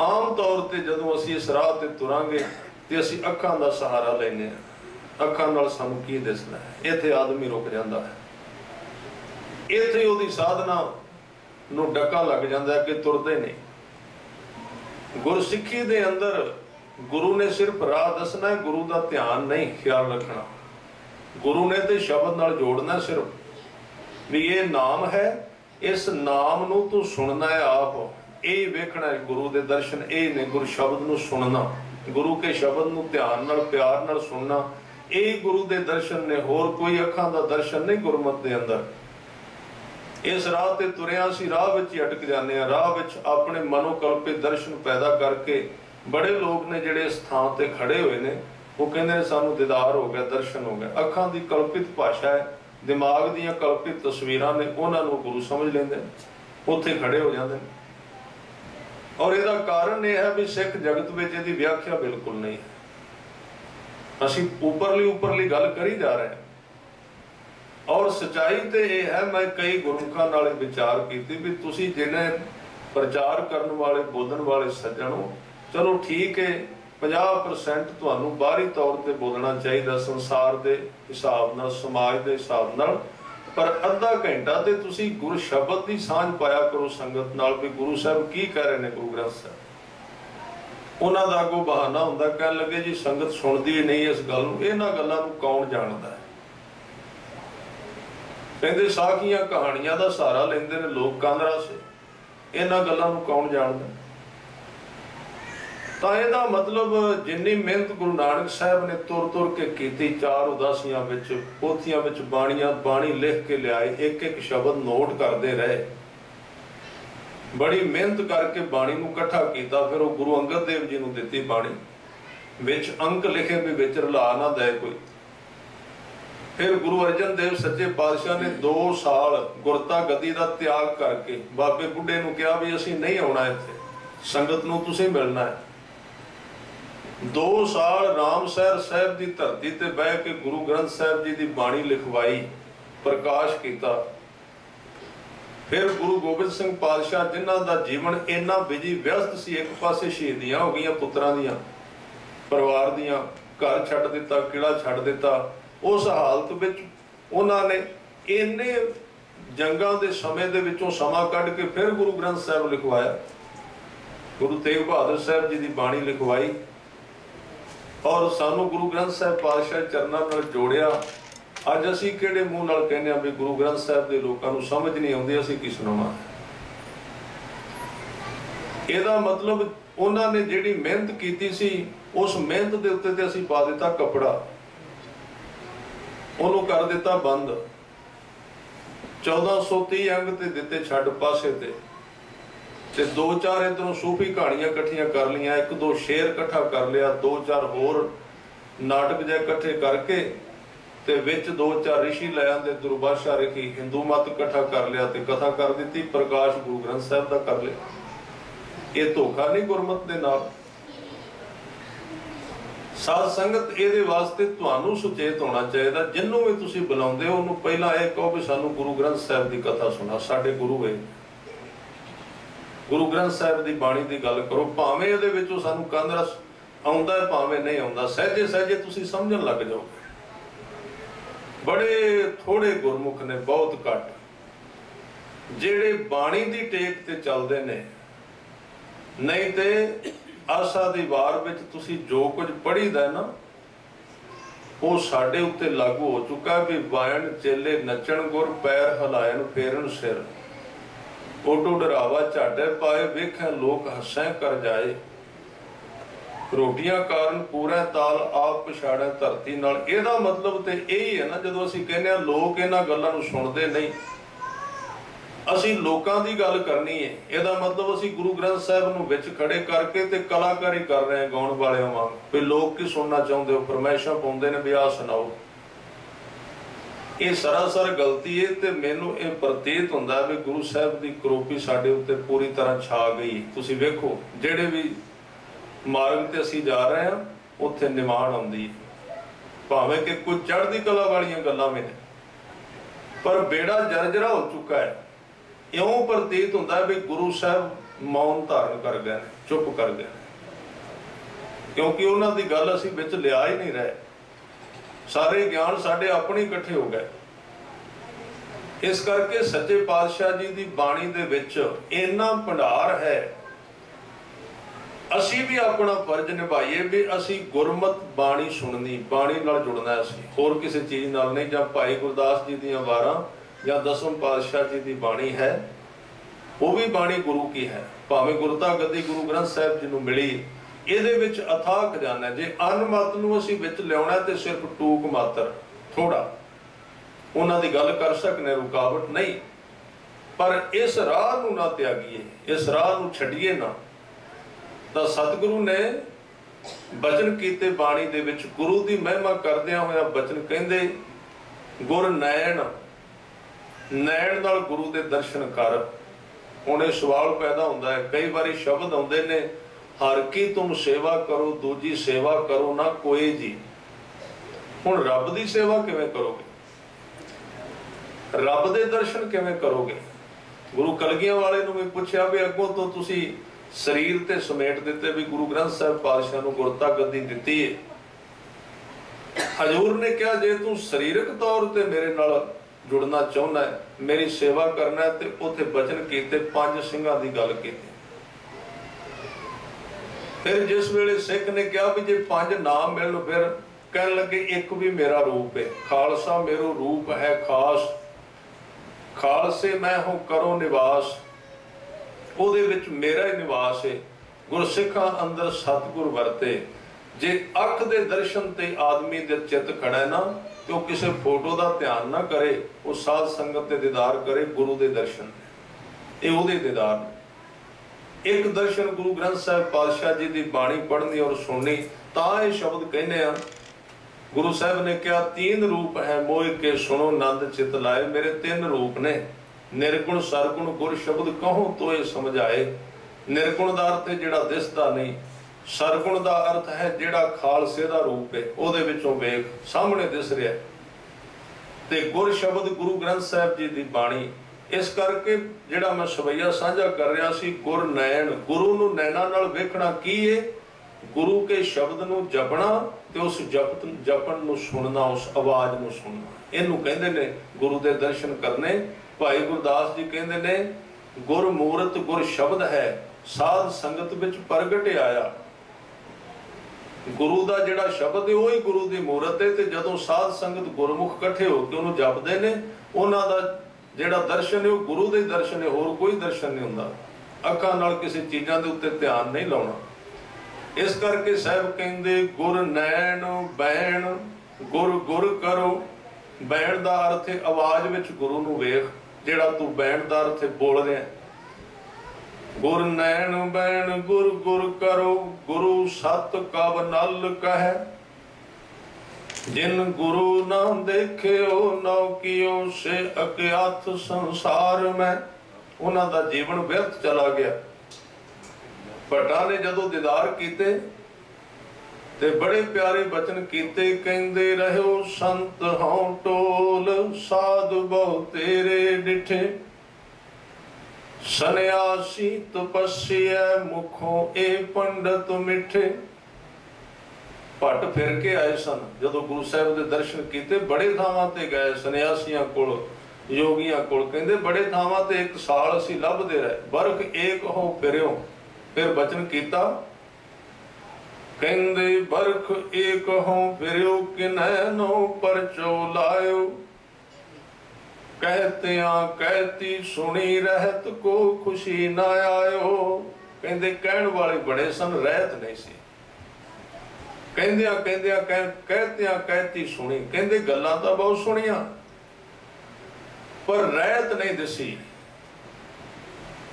A: आम तौर ते जदों असीं इस राह ते तुरांगे ते असीं अखां दा सहारा लैंदे हां। अखां नाल सानूं की दिसदा है? इत्थे आदमी रुक जांदा है, इत्थे उहदी साधना नूं डका लग जांदा है कि तुरदे नहीं। गुरसिੱਖੀ दे अंदर गुरु ने सिर्फ राह दसना है, गुरु दा ध्यान नहीं ख्याल रखना। गुरु ने ते शब्द नाल जोड़ना सिर्फ भी ये नाम है, इस नाम नूं तूं सुनना है आप, ਇਹ ਵੇਖਣਾ ਗੁਰੂ ਦੇ ਦਰਸ਼ਨ ਇਹ ਨੇ, ਗੁਰ ਸ਼ਬਦ ਨੂੰ ਸੁਣਨਾ। गुरु के शब्द नूं ध्यान नाल प्यार नाल सुनना, यही गुरु के दर्शन ने। होर कोई अखां दा दर्शन नहीं गुरमत के अंदर। इस राह ते तुरिया असीं राह विच ही अटक जाने आ। राह विच अपने मनोकल्पित दर्शन पैदा करके बड़े लोग ने जिहड़े इस थां ते खड़े हुए ने, वो कहंदे ने सानूं दीदार हो गया, दर्शन हो गया। अखां दी कल्पित भाषा है, दिमाग दीयां कल्पित तस्वीरां ने, उन्हां नूं गुरु समझ लैंदे ने, उत्थे खड़े हो जाते हैं। और इसका कारण यह है भी सिख जगत में इसकी व्याख्या बिल्कुल नहीं है। असीं उपरली गल करी जा रहे हैं। और सच्चाई तो यह है, मैं कई गुरमुखां नाल विचार की भी तुसीं जिन्हें प्रचार करने वाले बोलने वाले सज्जन हो, चलो ठीक है 50% तुहानूं बाहरी तौर पर बोलना चाहिए संसार के हिसाब नाल, समाज के हिसाब नाल, पर अद्धा घंटा तो तुसी गुरु शब्द की सांझ पाया करो संगत नाल भी गुरु साहब की कह रहे हैं। गुरु ग्रंथ साहब उन्हां दा अगों बहाना हुंदा, कहण लगे जी संगत सुनदी ही नहीं इस गल नूं, इन्हां गल्लां नूं कौन जाणदा है। कहंदे साखियां कहानियां दा सहारा लैंदे ने लोग कांदरा से, इन्हां गल्लां नूं कौन जाणदा। तो यदा मतलब जिन्नी मेहनत गुरु नानक साहब ने तुर तुर के की, 4 उदासियां विच, पोथियां विच बाणियां, बाणी लिख के लियाए, एक एक शब्द नोट करते रहे, बड़ी मेहनत करके बाणी नूं इकट्ठा किया। फिर वो गुरु अंगद देव जी नूं दित्ती बाणी, विच अंक लिखे भी विच रला ना दे कोई। फिर गुरु अर्जन देव सच्चे पातशाह ने 2 साल गुरता गद्दी का त्याग करके बाबे बुढ़े नूं कहा भी असीं नहीं आउणा इत्थे, संगत नूं तुसीं मिलना है। 2 साल रामसर साहब की धरती ते बह के गुरु ग्रंथ साहब जी की बाणी लिखवाई, प्रकाश किया। फिर गुरु गोबिंद सिंह पातशाह जिन्हां दा जीवन इन्ना बिजी व्यस्त सी, एक पासे शहीदियां हो गई पुत्रां दियां, परिवार दियां, घर छड्ड दिता, किला छड्ड दिता। उस हालत विच उन्हां ने इन्ने जंगां दे समय दे विचों समा कढ के फिर गुरु ग्रंथ साहब लिखवाया, गुरु तेग बहादुर साहब जी की बाणी लिखवाई। और सानू गुरु ग्रंथ साहब पातशाह चरनां नाल जोड़िया। अज असीं किहड़े मूँह नाल कहने भी गुरु ग्रंथ साहब के लोगों को समझ नहीं आउंदी, असीं की सुणावां। इहदा मतलब उन्होंने जिहड़ी मेहनत कीती सी, उस मेहनत के उत्ते ते असीं पा दिता कपड़ा, उन्होंने कर दिता बंद। 1430 अंग ते दिते छड्ड पासे ते 2-4 इधरों सूफी कहानियां इकट्ठियां कर लिया, 1-2 शेर इकट्ठा कर लिया, 2-4 होर नाटक जे इकट्ठे करके ते विच 2-4 ऋषि लै आंदे, दुर्भाषा लिखी, हिंदू मत इकट्ठा कर लिया ते कथा कर दी, प्रकाश गुरु ग्रंथ साहब का कर लिया। ये धोखा नहीं गुरमत दे नाल। साध संगत इहदे वास्ते तुहानूं सुचेत होना चाहिए। जिन्हों भी तुसीं बुलाउंदे हो उहनूं पहलां इह कहो भी सानूं गुरु ग्रंथ साहब की कथा सुना, साडे गुरु है, गुरु ग्रंथ साहब की बाणी की गल करो। भावें इहदे विचों सानूं कंदरस आउंदा है, भावें नहीं आउंदा, सहजे सहजे तुसीं समझण लग जाओगे। बड़े थोड़े गुरमुख ने, बहुत घट, जिहड़े बाणी की टेक ते चलदे ने। नहीं ते आसा दी वार विच तुसीं जो कुछ पढ़ीदा ना, वो साडे उत्ते लागू हो चुका भी वायन चेले नचण गुर, पैर हिलायन फेरन सिर, ओडो डरावा झाड़े पाए, वेखें लोक हसैं कर जाए, रोटियां कारण पूरा ताल आप पछाड़े धरती नाल। इहदा मतलब तो यही है ना, जदों असीं कहने लोग इन्हां गल्लां नूं सुणदे नहीं, असीं लोकां दी गल करनी है। इहदा मतलब असीं गुरु ग्रंथ साहब नूं विच खड़े करके ते कलाकारी कर रहे हैं गाउण वालियां वांग, भी लोग की सुनना चाहुंदे हो, फरमाइशां पाउंदे ने भी आ सुणाओ। ये सरासर गलती है। तो मैनू ये प्रतीत होंदा है भी गुरु साहब की करोपी साडे उत्ते पूरी तरह छा गई। तुसीं वेखो जिहड़े भी मार्ग ते असीं जा रहे हैं उत्थे निमाण आउंदी है, भावें कि कुछ चढ़दी कला वालियां गल्लां में, पर बेड़ा जर्जरा हो चुका है। इउं प्रतीत होंदा है भी गुरु साहब मौन धारण कर गए, चुप कर गए, क्योंकि उन्हां दी गल असीं विच लिया ही नहीं रहे। सारे ज्ञान साडे अपने इकट्ठे हो गए। इस करके सच्चे पातशाह जी की बाणी दे विच इन्ना भंडार है। असी भी अपना फर्ज निभाइए भी असी गुरमत बाणी सुननी, बाणी नाल जुड़ना, असी होर किसी चीज नाल नहीं। जां भाई गुरदास जी दी वारां जां दसम पातशाह जी की बाणी है, वो भी बाणी गुरु की है। भावें गुरता गद्दी गुरु ग्रंथ साहब जी नूं मिली, ਇਹਦੇ ਵਿੱਚ ਅਥਾਹ ਖਜ਼ਾਨਾ। ਜੇ ਅਨਮਤ ਨੂੰ ਅਸੀਂ ਵਿੱਚ ਲਿਆਉਣਾ ਤੇ ਸਿਰਫ ਟੂਕ ਮਾਤਰ ਥੋੜਾ ਉਹਨਾਂ ਦੀ ਗੱਲ ਕਰ ਸਕਨੇ, ਰੁਕਾਵਟ ਨਹੀਂ। ਪਰ ਇਸ ਰਾਹ ਨੂੰ ਨਾ ਤਿਆਗੀਏ, ਇਸ ਰਾਹ ਨੂੰ ਛੱਡੀਏ ਨਾ। ਤਾਂ ਸਤਿਗੁਰੂ ਨੇ ਬਚਨ ਕੀਤੇ ਬਾਣੀ ਦੇ ਵਿੱਚ, ਗੁਰੂ ਦੀ ਮਹਿਮਾ ਕਰਦਿਆਂ ਹੋਇਆ ਬਚਨ ਕਹਿੰਦੇ, ਗੁਰ ਨੈਣ, ਨੈਣ ਨਾਲ ਗੁਰੂ ਦੇ ਦਰਸ਼ਨ ਕਰ। ਹੁਣ ਇਹ ਸਵਾਲ ਪੈਦਾ ਹੁੰਦਾ ਹੈ, ਕਈ ਵਾਰੀ ਸ਼ਬਦ ਆਉਂਦੇ ਨੇ, ਹਰ ਕੀ ਤੁਮ ਸੇਵਾ ਕਰੋ, ਦੂਜੀ ਸੇਵਾ ਕਰੋ ਨਾ ਕੋਈ ਜੀ। ਹੁਣ ਰੱਬ ਦੀ ਸੇਵਾ ਕਿਵੇਂ ਕਰੋਗੇ? ਰੱਬ ਦੇ ਦਰਸ਼ਨ ਕਿਵੇਂ ਕਰੋਗੇ? ਗੁਰੂ ਕਲਗੀਆਂ ਵਾਲੇ ਨੂੰ ਵੀ ਪੁੱਛਿਆ ਵੀ ਅੱਗੋਂ ਤੋਂ ਤੁਸੀਂ ਸਰੀਰ ਤੇ ਸਮੇਟ ਦਿੱਤੇ, ਵੀ ਗੁਰੂ ਗ੍ਰੰਥ ਸਾਹਿਬ ਪਾਤਸ਼ਾਹ ਨੂੰ ਗੁਰਤਾ ਗੱਦੀ ਦਿੱਤੀ ਹੈ। ਹਜ਼ੂਰ ਨੇ ਕਿਹਾ ਜੇ ਤੂੰ ਸਰੀਰਕ ਤੌਰ ਤੇ ਮੇਰੇ ਨਾਲ ਜੁੜਨਾ ਚਾਹੁੰਦਾ ਹੈ, ਮੇਰੀ ਸੇਵਾ ਕਰਨਾ ਹੈ, ਤੇ ਉੱਥੇ ਬਚਨ ਕੀਤੇ, 5 ਸਿੰਘਾਂ ਦੀ ਗੱਲ ਕੀਤੀ। ਫਿਰ ਜਿਸ ਵੇਲੇ ਸਿੱਖ ਨੇ ਕਿਹਾ ਵੀ ਜੇ 5 ਨਾ ਮਿਲਣ, ਫਿਰ ਕਹਿਣ ਲੱਗੇ ਇੱਕ ਵੀ ਮੇਰਾ ਰੂਪ ਹੈ, ਖਾਲਸਾ ਮੇਰੋ ਰੂਪ ਹੈ ਖਾਸ, ਖਾਲਸੇ ਮੈਂ ਹੋ ਕਰੋ ਨਿਵਾਸ। ਉਹਦੇ ਵਿੱਚ ਮੇਰਾ ਹੀ ਨਿਵਾਸ ਹੈ। ਗੁਰਸਿੱਖਾਂ ਅੰਦਰ ਸਤਿਗੁਰ ਵਰਤੇ। ਜੇ ਅੱਖ ਦੇ ਦਰਸ਼ਨ ਤੇ ਆਦਮੀ ਦੇ ਚਿੱਤ ਖੜਾ ਨਾ, ਤੇ ਉਹ ਕਿਸੇ ਫੋਟੋ ਦਾ ਧਿਆਨ ਨਾ ਕਰੇ, ਉਹ ਸਾਧ ਸੰਗਤ ਦੇ ਦੀਦਾਰ ਕਰੇ, ਗੁਰੂ ਦੇ ਦਰਸ਼ਨ, ਇਹ ਉਹਦੇ ਦੀਦਾਰ ਨੇ। ਇੱਕ ਦਰਸ਼ਨ ਗੁਰੂ ਗ੍ਰੰਥ ਸਾਹਿਬ ਪਾਤਸ਼ਾਹ ਜੀ ਦੀ ਬਾਣੀ ਪੜ੍ਹਨੀ ਔਰ ਸੁਣਨੀ। ਤਾਂ ਇਹ ਸ਼ਬਦ ਕਹਿੰਦੇ ਆ, ਗੁਰੂ ਸਾਹਿਬ ਨੇ ਕਿਹਾ 3 ਰੂਪ ਹੈ ਮੋਹ ਕੇ ਸੁਣੋ ਨੰਦ ਚਿਤ ਲਾਏ। ਮੇਰੇ 3 ਰੂਪ ਨੇ, ਨਿਰਗੁਣ ਸਰਗੁਣ ਗੁਰ ਸ਼ਬਦ ਕਹੋ ਤੋਏ ਸਮਝਾਏ। ਨਿਰਗੁਣ ਦਾ ਅਰਥ ਹੈ ਜਿਹੜਾ ਦਿਸਦਾ ਨਹੀਂ, ਸਰਗੁਣ ਦਾ ਅਰਥ ਹੈ ਜਿਹੜਾ ਖਾਲਸੇ ਦਾ ਰੂਪ ਹੈ, ਉਹਦੇ ਵਿੱਚੋਂ ਵੇਖ ਸਾਹਮਣੇ ਦਿਸ ਰਿਹਾ। ਤੇ ਗੁਰ ਸ਼ਬਦ ਗੁਰੂ ਗ੍ਰੰਥ ਸਾਹਿਬ ਜੀ ਦੀ ਬਾਣੀ। ਇਸ ਕਰਕੇ ਜਿਹੜਾ ਮੈਂ ਸਵਈਆ ਸਾਂਝਾ ਕਰ ਰਿਹਾ ਸੀ, ਗੁਰ ਨੈਣ, ਗੁਰੂ ਨੂੰ ਨੈਣਾ ਨਾਲ ਵੇਖਣਾ ਕੀ ਹੈ? ਗੁਰੂ ਕੇ ਸ਼ਬਦ ਨੂੰ ਜਪਣਾ ਤੇ ਉਸ ਜਪਣ ਨੂੰ ਸੁਣਨਾ, ਉਸ ਆਵਾਜ਼ ਨੂੰ ਸੁਣਨਾ, ਇਹਨੂੰ ਕਹਿੰਦੇ ਨੇ ਗੁਰੂ ਦੇ ਦਰਸ਼ਨ ਕਰਨੇ। ਭਾਈ ਗੁਰਦਾਸ ਜੀ ਕਹਿੰਦੇ ਨੇ, ਗੁਰ ਮੂਰਤ ਗੁਰ ਸ਼ਬਦ ਹੈ, ਸਾਧ ਸੰਗਤ ਵਿੱਚ ਪ੍ਰਗਟ ਆਇਆ। ਗੁਰੂ ਦਾ ਜਿਹੜਾ ਸ਼ਬਦ ਹੈ ਉਹੀ ਗੁਰੂ ਦੀ ਮੂਰਤ ਹੈ। ਤੇ ਜਦੋਂ ਸਾਧ ਸੰਗਤ ਗੁਰਮੁਖ ਇਕੱਠੇ ਹੋ ਕੇ ਉਹਨੂੰ ਜਪਦੇ ਨੇ, ਉਹਨਾਂ ਦਾ ਜਿਹੜਾ ਦਰਸ਼ਨ ਹੈ ਉਹ ਗੁਰੂ ਦੇ ਦਰਸ਼ਨ ਹੈ, ਹੋਰ ਕੋਈ ਦਰਸ਼ਨ ਨਹੀਂ ਹੁੰਦਾ। ਅੱਖਾਂ ਨਾਲ ਕਿਸੇ ਚੀਜ਼ਾਂ ਦੇ ਉੱਤੇ ਧਿਆਨ ਨਹੀਂ ਲਾਉਣਾ। ਇਸ ਕਰਕੇ ਸਾਹਿਬ ਕਹਿੰਦੇ, ਗੁਰ ਨੈਣ ਬੈਣ, ਗੁਰ ਗੁਰ ਕਰੋ। ਬੈਣ ਦਾ ਅਰਥ ਹੈ ਆਵਾਜ਼ ਵਿੱਚ ਗੁਰੂ ਨੂੰ ਵੇਖ, ਜਿਹੜਾ ਤੂੰ ਬੈਣ ਦਾ ਅਰਥ ਹੈ ਬੋਲ ਰਿਹਾ। ਗੁਰ ਨੈਣ ਬੈਣ ਗੁਰ ਗੁਰ ਕਰੋ, ਗੁਰੂ ਸਤ ਕਵ ਨਲ ਕਹੈ। ਜਿਨ ਗੁਰੂ ਨਾ ਦੇਖਿਓ ਨਉ ਕੀਓ, ਸੇ ਅਗਿਆਤ ਸੰਸਾਰ ਮੈਂ। ਉਹਨਾਂ ਦਾ ਜੀਵਨ ਵਿਅਰਥ ਚਲਾ ਗਿਆ। ਭੱਟਾਂ ਨੇ ਜਦੋਂ ਦੀਦਾਰ ਕੀਤੇ ਤੇ ਬੜੇ ਪਿਆਰੇ ਬਚਨ ਕੀਤੇ, ਕਹਿੰਦੇ ਰਹਿਓ ਸੰਤ ਹਉ ਟੋਲ, ਸਾਧ ਬਹੁ ਤੇਰੇ ਡਿਠੇ। ਸੰਨਿਆਸੀ ਤਪੱਸਿਆ ਮੁਖੋਂ ਇਹ ਪੰਡਤ ਮਿੱਠੇ। ਭੱਟ ਫਿਰ ਕੇ ਆਏ ਸਨ, ਜਦੋਂ ਗੁਰੂ ਸਾਹਿਬ ਦੇ ਦਰਸ਼ਨ ਕੀਤੇ, ਬੜੇ ਥਾਵਾਂ ਤੇ ਗਏ, ਸੰਨਿਆਸੀਆਂ ਕੋਲ, ਯੋਗੀਆਂ ਕੋਲ। ਕਹਿੰਦੇ ਬੜੇ ਥਾਵਾਂ ਤੇ 1 ਸਾਲ ਅਸੀਂ ਲੱਭਦੇ ਰਹੇ, ਬਰਖ ਏਕ ਹੋ ਫਿਰਿਓ। ਫਿਰ ਬਚਨ ਕੀਤਾ, ਕਹਿੰਦੇ ਬਰਖ ਏਕ ਹੋ ਫਿਰਿਓ, ਕਿਨੈ ਨੋ ਪਰਚੋ ਲਾਇਓ। ਕਹਿਤਿਆਂ ਕਹਿਤੀ ਸੁਣੀ ਰਹਿਤ ਕੋ ਖੁਸ਼ੀ ਨਾ ਆਇਓ। ਕਹਿੰਦੇ ਕਹਿਣ ਵਾਲੇ ਬੜੇ ਸਨ, ਰਹਿਤ ਨਹੀਂ ਸੀ। ਕਹਿੰਦਿਆਂ ਕਹਿਤਿਆਂ ਕਹਿਤੀ ਸੁਣੀ। ਕਹਿੰਦੇ ਗੱਲਾਂ ਤਾਂ ਬਹੁਤ ਸੁਣੀਆਂ, ਪਰ ਰਹਿਤ ਨਹੀਂ ਦਿਸੀ।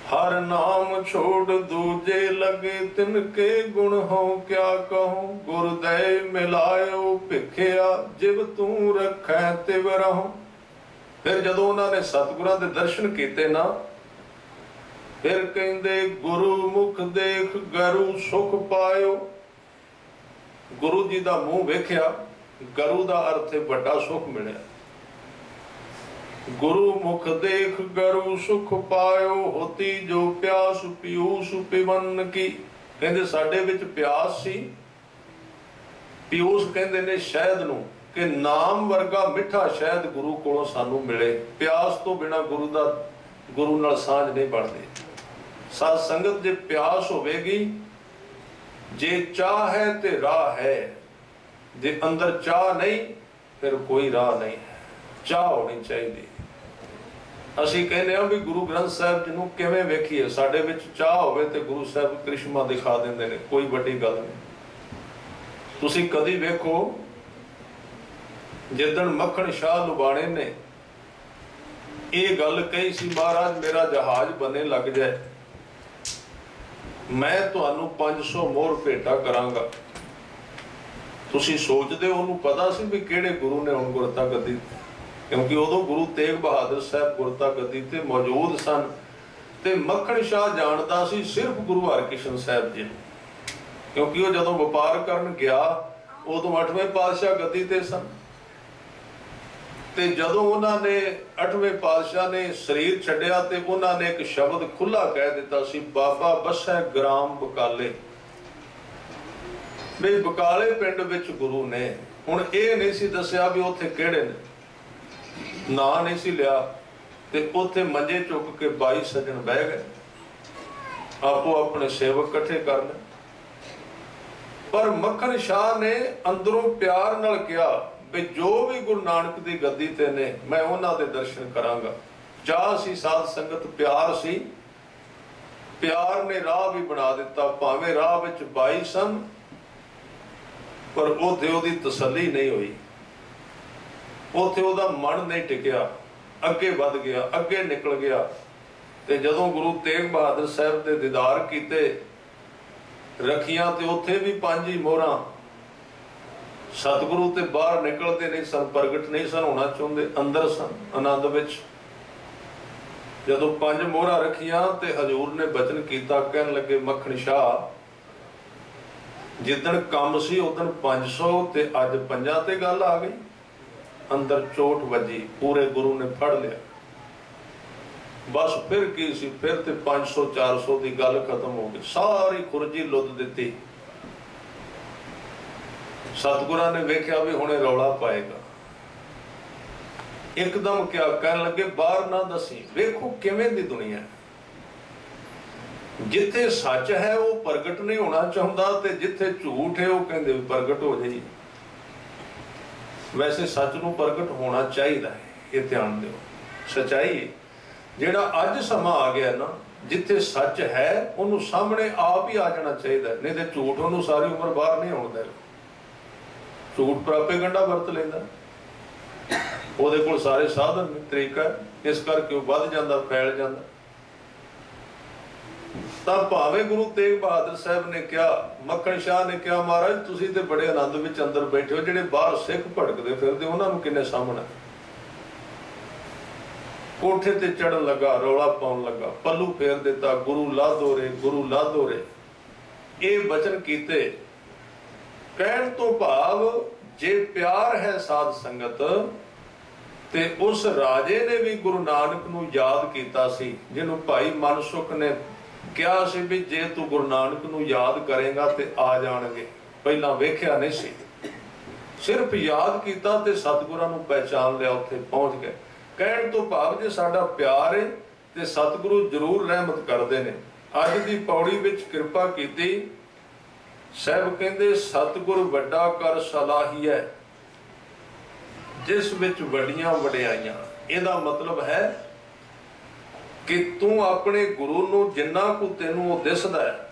A: ਹਰ ਨਾਮ ਛੋੜ ਦੂਜੇ ਲਗੇ, ਤਿਨਕੇ ਗੁਣ ਹੋ ਕਿਆ ਕਹੂੰ। ਗੁਰਦੈ ਮਿਲਾਇਓ ਭਿਖਿਆ, ਜਿਵ ਤੂੰ ਰੱਖੈ ਤਿਵ ਰਹੂੰ। ਫਿਰ ਜਦੋਂ ਉਹਨਾਂ ਨੇ ਸਤਿਗੁਰਾਂ ਦੇ ਦਰਸ਼ਨ ਕੀਤੇ ਨਾ, ਫਿਰ ਕਹਿੰਦੇ ਗੁਰੂ ਮੁਖ ਦੇਖ ਗਰੂ ਸੁਖ ਪਾਇਓ। ਗੁਰੂ ਜੀ ਦਾ ਮੂੰਹ ਵੇਖਿਆ, ਗਰੂ ਦਾ ਅਰਥ ਹੈ ਵੱਡਾ ਸੁਖ ਮਿਲਿਆ। ਗੁਰੂ ਮੁਖ ਦੇਖ ਗਰੂ ਸੁਖ ਪਾਇਓ, ਹੋਤੀ ਜੋ ਪਿਆਸ ਪਿਊਸ ਪਿਵਨ ਕੀ। ਕਹਿੰਦੇ ਸਾਡੇ ਵਿੱਚ ਪਿਆਸ ਸੀ। ਪਿਊਸ ਕਹਿੰਦੇ ਨੇ ਸ਼ਹਿਦ ਨੂੰ, ਕਿ ਨਾਮ ਵਰਗਾ ਮਿੱਠਾ ਸ਼ਹਿਦ ਗੁਰੂ ਕੋਲੋਂ ਸਾਨੂੰ ਮਿਲੇ। ਪਿਆਸ ਤੋਂ ਬਿਨਾਂ ਗੁਰੂ ਨਾਲ ਸਾਂਝ ਨਹੀਂ ਬਣਦੀ। ਸਾਧ ਸੰਗਤ ਜੇ ਪਿਆਸ ਹੋਵੇਗੀ, ਜੇ ਚਾਹ ਹੈ ਤੇ ਰਾਹ ਹੈ। ਜੇ ਅੰਦਰ ਚਾਹ ਨਹੀਂ, ਫਿਰ ਕੋਈ ਰਾਹ ਨਹੀਂ ਹੈ। ਚਾਹ ਹੋਣੀ ਚਾਹੀਦੀ। ਅਸੀਂ ਕਹਿੰਦੇ ਆ ਵੀ ਗੁਰੂ ਗ੍ਰੰਥ ਸਾਹਿਬ ਜੀ ਨੂੰ ਕਿਵੇਂ ਵੇਖੀਏ, ਸਾਡੇ ਵਿੱਚ ਚਾਹ ਹੋਵੇ ਤੇ ਗੁਰੂ ਸਾਹਿਬ ਕ੍ਰਿਸ਼ਮਾ ਦਿਖਾ ਦਿੰਦੇ ਨੇ, ਕੋਈ ਵੱਡੀ ਗੱਲ ਨਹੀਂ। ਤੁਸੀਂ ਕਦੀ ਵੇਖੋ ਜਿੱਦਣ ਮੱਖਣ ਸ਼ਾਹ ਲੁਬਾਣੇ ਨੇ ਇਹ ਗੱਲ ਕਹੀ ਸੀ, ਮਹਾਰਾਜ ਮੇਰਾ ਜਹਾਜ਼ ਬਣੇ ਲੱਗ ਜਾਏ, ਮੈਂ ਤੁਹਾਨੂੰ 500 ਮੋਹਰ ਭੇਟਾ ਕਰਾਂਗਾ। ਤੁਸੀਂ ਸੋਚਦੇ ਉਹਨੂੰ ਪਤਾ ਸੀ ਵੀ ਕਿਹੜੇ ਗੁਰੂ ਨੇ ਹੁਣ ਗੁਰਤਾ ਗੱਦੀ, ਕਿਉਂਕਿ ਉਦੋਂ ਗੁਰੂ ਤੇਗ ਬਹਾਦਰ ਸਾਹਿਬ ਗੁਰਤਾ ਗੱਦੀ ਤੇ ਮੌਜੂਦ ਸਨ ਤੇ ਮੱਖਣ ਸ਼ਾਹ ਜਾਣਦਾ ਸੀ ਸਿਰਫ ਗੁਰੂ ਹਰਕ੍ਰਿਸ਼ਨ ਸਾਹਿਬ ਜੀ ਨੂੰ, ਕਿਉਂਕਿ ਉਹ ਜਦੋਂ ਵਪਾਰ ਕਰਨ ਗਿਆ ਉਦੋਂ 8ਵੇਂ ਪਾਤਸ਼ਾਹ ਗੱਦੀ ਤੇ ਸਨ। ਤੇ ਜਦੋਂ ਉਹਨਾਂ ਨੇ 8ਵੇਂ ਪਾਤਸ਼ਾਹ ਨੇ ਸਰੀਰ ਛੱਡਿਆ ਤੇ ਉਹਨਾਂ ਨੇ ਇੱਕ ਸ਼ਬਦ ਖੁੱਲਾ ਕਹਿ ਦਿੱਤਾ ਸੀ, ਬਾਬਾ ਬਸੈ ਗ੍ਰਾਮ ਬਕਾਲੇ, ਵੀ ਬਕਾਲੇ ਪਿੰਡ ਵਿੱਚ ਗੁਰੂ ਨੇ। ਹੁਣ ਇਹ ਨਹੀਂ ਸੀ ਦੱਸਿਆ ਵੀ ਉੱਥੇ ਕਿਹੜੇ ਨੇ, ਨਾਂ ਨਹੀਂ ਸੀ ਲਿਆ, ਤੇ ਉੱਥੇ ਮੰਜੇ ਚੁੱਕ ਕੇ 22 ਸੱਜਣ ਬਹਿ ਗਏ, ਆਪੋ ਆਪਣੇ ਸੇਵਕ ਇਕੱਠੇ ਕਰ ਲਏ। ਪਰ ਮੱਖਣ ਸ਼ਾਹ ਨੇ ਅੰਦਰੋਂ ਪਿਆਰ ਨਾਲ ਕਿਹਾ ਵੀ ਜੋ ਵੀ ਗੁਰੂ ਨਾਨਕ ਦੀ ਗੱਦੀ ਤੇ ਨੇ ਮੈਂ ਉਹਨਾਂ ਦੇ ਦਰਸ਼ਨ ਕਰਾਂਗਾ। ਚਾਹ ਸੀ ਸਾਧ ਸੰਗਤ, ਪਿਆਰ ਸੀ, ਪਿਆਰ ਨੇ ਰਾਹ ਵੀ ਬਣਾ ਦਿੱਤਾ। ਭਾਵੇਂ ਰਾਹ ਵਿੱਚ 22 ਸਨ ਪਰ ਉੱਥੇ ਉਹਦੀ ਤਸੱਲੀ ਨਹੀਂ ਹੋਈ, ਉੱਥੇ ਉਹਦਾ ਮਨ ਨਹੀਂ ਟਿਕਿਆ, ਅੱਗੇ ਵੱਧ ਗਿਆ, ਅੱਗੇ ਨਿਕਲ ਗਿਆ। ਤੇ ਜਦੋਂ ਗੁਰੂ ਤੇਗ ਬਹਾਦਰ ਸਾਹਿਬ ਦੇ ਦੀਦਾਰ ਕੀਤੇ ਰੱਖੀਆਂ ਤੇ ਉੱਥੇ ਵੀ 5 ਹੀ ਮੋਹਰਾਂ। ਸਤਿਗੁਰੂ ਤੇ ਬਾਹਰ ਨਿਕਲਦੇ ਨਹੀਂ ਸਨ, ਪ੍ਰਗਟ ਨਹੀਂ ਸਨ ਹੋਣਾ ਚਾਹੁੰਦੇ, ਅੰਦਰ ਸਨ ਆਨੰਦ ਵਿੱਚ। ਜਦੋਂ 5 ਮੋਹਰਾਂ ਰੱਖੀਆਂ ਤੇ ਹਜ਼ੂਰ ਨੇ ਬਚਨ ਕੀਤਾ, ਕਹਿਣ ਲੱਗੇ ਮੱਖਣ ਸ਼ਾਹ ਜਿੱਦਣ ਕੰਮ ਸੀ ਉਦਣ 500 ਤੇ ਅੱਜ 5 ਤੇ ਗੱਲ ਆ ਗਈ। ਅੰਦਰ ਚੋਟ ਵੱਜੀ, ਪੂਰੇ ਗੁਰੂ ਨੇ ਫੜ ਲਿਆ। ਬਸ ਫਿਰ ਕੀ ਸੀ, ਫਿਰ ਤੇ 500 400 ਦੀ ਗੱਲ ਖਤਮ ਹੋ ਗਈ, ਸਾਰੀ ਖੁਰਜੀ ਲੁੱਦ ਦਿੱਤੀ। ਸਤਿਗੁਰਾਂ ਨੇ ਵੇਖਿਆ ਵੀ ਹੁਣੇ ਰੌਲਾ ਪਾਏਗਾ, ਇੱਕਦਮ ਕਿਆ ਕਹਿਣ ਲੱਗੇ, ਬਾਹਰ ਨਾ ਦਸੀ। ਵੇਖੋ ਕਿਵੇਂ ਦੀ ਦੁਨੀਆ, ਜਿੱਥੇ ਸੱਚ ਹੈ ਉਹ ਪ੍ਰਗਟ ਨਹੀਂ ਹੋਣਾ ਚਾਹੁੰਦਾ ਤੇ ਜਿੱਥੇ ਝੂਠ ਹੈ ਉਹ ਕਹਿੰਦੇ ਵੀ ਪ੍ਰਗਟ ਹੋ ਜਾਈ। ਵੈਸੇ ਸੱਚ ਨੂੰ ਪ੍ਰਗਟ ਹੋਣਾ ਚਾਹੀਦਾ ਹੈ, ਇਹ ਧਿਆਨ ਦਿਓ। ਸਚਾਈ ਜਿਹੜਾ ਅੱਜ ਸਮਾਂ ਆ ਗਿਆ ਨਾ, ਜਿੱਥੇ ਸੱਚ ਹੈ ਉਹਨੂੰ ਸਾਹਮਣੇ ਆਪ ਹੀ ਆ ਜਾਣਾ ਚਾਹੀਦਾ, ਨਹੀਂ ਤੇ ਝੂਠ ਉਹਨੂੰ ਸਾਰੀ ਉਮਰ ਬਾਹਰ ਨਹੀਂ ਆਉਣ ਦੇਣਾ। ਝੂਠ ਪ੍ਰਾਪੇਗੰਡਾ ਵਰਤ ਲੈਂਦਾ, ਉਹਦੇ ਕੋਲ ਸਾਰੇ ਸਾਧਨ ਨੇ, ਤਰੀਕਾ, ਇਸ ਕਰਕੇ ਉਹ ਵੱਧ ਜਾਂਦਾ, ਫੈਲ ਜਾਂਦਾ। ਤਾਂ ਭਾਵੇਂ ਗੁਰੂ ਤੇਗ ਬਹਾਦਰ ਸਾਹਿਬ ਨੇ ਕਿਹਾ, ਮੱਖਣ ਸ਼ਾਹ ਨੇ ਕਿਹਾ, ਮਹਾਰਾਜ ਤੁਸੀਂ ਤੇ ਬੜੇ ਆਨੰਦ ਵਿੱਚ ਅੰਦਰ ਬੈਠੇ ਹੋ, ਜਿਹੜੇ ਬਾਹਰ ਸਿੱਖ ਭੜਕਦੇ ਫਿਰਦੇ ਉਹਨਾਂ ਨੂੰ ਕਿੰਨੇ ਸਾਹਮਣਾ। ਕੋਠੇ ਤੇ ਚੜਨ ਲੱਗਾ, ਰੌਲਾ ਪਾਉਣ ਲੱਗਾ, ਪੱਲੂ ਫੇਰ ਦਿੱਤਾ, ਗੁਰੂ ਲਾਧੋ ਰੇ, ਗੁਰੂ ਲਾਧੋ ਰੇ, ਇਹ ਬਚਨ ਕੀਤੇ। ਕਹਿਣ ਤੋਂ ਭਾਵ ਜੇ ਪਿਆਰ ਹੈ ਸਾਧ ਸੰਗਤ ਤੇ ਉਸ ਰਾਜੇ ਨੇ ਵੀ ਗੁਰੂ ਨਾਨਕ ਨੂੰ ਯਾਦ ਕੀਤਾ ਸੀ, ਜਿਹਨੂੰ ਭਾਈ ਮਨਸੁਖ ਨੇ ਕਿਹਾ ਸੀ ਵੀ ਜੇ ਤੂੰ ਗੁਰੂ ਨਾਨਕ ਨੂੰ ਯਾਦ ਕਰੇਗਾ ਤੇ ਆ ਜਾਣਗੇ। ਪਹਿਲਾਂ ਵੇਖਿਆ ਨਹੀਂ ਸੀ, ਸਿਰਫ ਯਾਦ ਕੀਤਾ ਤੇ ਸਤਿਗੁਰਾਂ ਨੂੰ ਪਹਿਚਾਨ ਲਿਆ, ਉੱਥੇ ਪਹੁੰਚ ਗਏ। ਕਹਿਣ ਤੋਂ ਭਾਵ ਜੇ ਸਾਡਾ ਪਿਆਰ ਹੈ ਤੇ ਸਤਿਗੁਰੂ ਜ਼ਰੂਰ ਰਹਿਮਤ ਕਰਦੇ ਨੇ। ਅੱਜ ਦੀ ਪੌੜੀ ਵਿੱਚ ਕਿਰਪਾ ਕੀਤੀ, ਸਾਹਿਬ ਕਹਿੰਦੇ ਸਤਿਗੁਰ ਵੱਡਾ ਕਰ ਸਲਾਹੀਐ ਜਿਸ ਵਿੱਚ ਵੱਡੀਆਂ ਵਡਿਆਈਆਂ। ਇਹਦਾ ਮਤਲਬ ਹੈ ਕਿ ਤੂੰ ਆਪਣੇ ਗੁਰੂ ਨੂੰ ਜਿੰਨਾ ਕੁ ਤੈਨੂੰ ਉਹ ਦਿਸਦਾ ਹੈ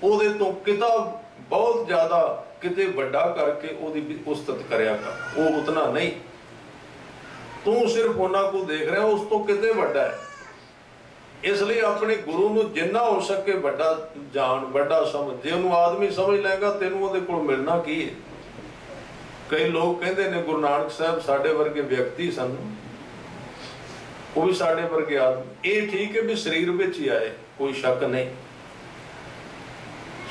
A: ਉਹਦੇ ਤੋਂ ਕਿਤਾ ਬਹੁਤ ਜ਼ਿਆਦਾ ਕਿਤੇ ਵੱਡਾ ਕਰਕੇ ਉਹਦੀ ਉਸਤਤ ਕਰਿਆ ਕਰ। ਉਹ ਉਤਨਾ ਨਹੀਂ, ਤੂੰ ਸਿਰਫ ਉਹਨਾਂ ਕੋ ਦੇਖ ਰਿਹਾ, ਉਸ ਤੋਂ ਕਿਤੇ ਵੱਡਾ ਹੈ। ਇਸ ਲਈ ਆਪਣੇ ਗੁਰੂ ਨੂੰ ਜਿੰਨਾ ਹੋ ਸਕੇ ਵੱਡਾ ਜਾਣ, ਵੱਡਾ ਸਮਝ। ਜੇ ਉਹਨੂੰ ਆਦਮੀ ਸਮਝ ਲਏਗਾ ਤੈਨੂੰ ਉਹਦੇ ਕੋਲ ਮਿਲਣਾ ਕੀ ਹੈ। ਕਈ ਲੋਕ ਕਹਿੰਦੇ ਨੇ ਗੁਰੂ ਨਾਨਕ ਸਾਹਿਬ ਸਾਡੇ ਵਰਗੇ ਵਿਅਕਤੀ ਸਨ, ਉਹ ਵੀ ਸਾਡੇ ਵਰਗੇ ਆਦਮੀ। ਇਹ ਠੀਕ ਹੈ ਵੀ ਸਰੀਰ ਵਿੱਚ ਹੀ ਆਏ, ਕੋਈ ਸ਼ੱਕ ਨਹੀਂ,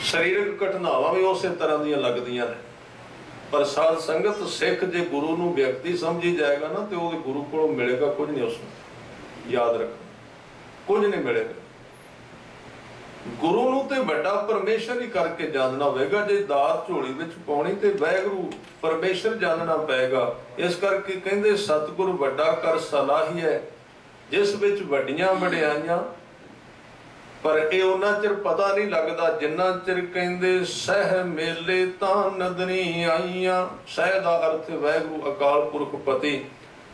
A: ਸਰੀਰਕ ਘਟਨਾਵਾਂ ਵੀ ਉਸੇ ਤਰ੍ਹਾਂ ਦੀਆਂ ਲੱਗਦੀਆਂ ਨੇ। ਪਰ ਸਾਧ ਸੰਗਤ ਸਿੱਖ ਜੇ ਗੁਰੂ ਨੂੰ ਵਿਅਕਤੀ ਸਮਝੀ ਜਾਏਗਾ ਨਾ ਤੇ ਉਹਦੇ ਗੁਰੂ ਕੋਲੋਂ ਮਿਲੇਗਾ ਕੁਝ ਨਹੀਂ। ਉਸਨੂੰ ਯਾਦ ਰੱਖਣਾ, ਕੁਝ ਨਹੀਂ ਮਿਲੇਗਾ। ਗੁਰੂ ਨੂੰ ਤੇ ਵੱਡਾ ਪਰਮੇਸ਼ਰ ਹੀ ਕਰਕੇ ਜਾਣਨਾ ਹੋਵੇਗਾ। ਜੇ ਦਾਤ ਝੋਲੀ ਵਿੱਚ ਪਾਉਣੀ ਤੇ ਵਾਹਿਗੁਰੂ ਪਰਮੇਸ਼ਰ ਜਾਣਨਾ ਪਏਗਾ। ਇਸ ਕਰਕੇ ਕਹਿੰਦੇ ਸਤਿਗੁਰ ਵੱਡਾ ਕਰ ਸਲਾਹੀਐ ਜਿਸ ਵਿੱਚ ਵੱਡੀਆਂ ਵਡਿਆਈਆਂ। ਪਰ ਇਹ ਉਹਨਾਂ ਚਿਰ ਪਤਾ ਨਹੀਂ ਲੱਗਦਾ ਜਿੰਨਾ ਚਿਰ ਕਹਿੰਦੇ ਸਹਿ ਮੇਲੇ ਤਾਂ ਨਦਰੀ ਆਈਆਂ। ਸਹਿ ਦਾ ਅਰਥ ਵਾਹਿਗੁਰੂ ਅਕਾਲ ਪੁਰਖ ਪਤੀ।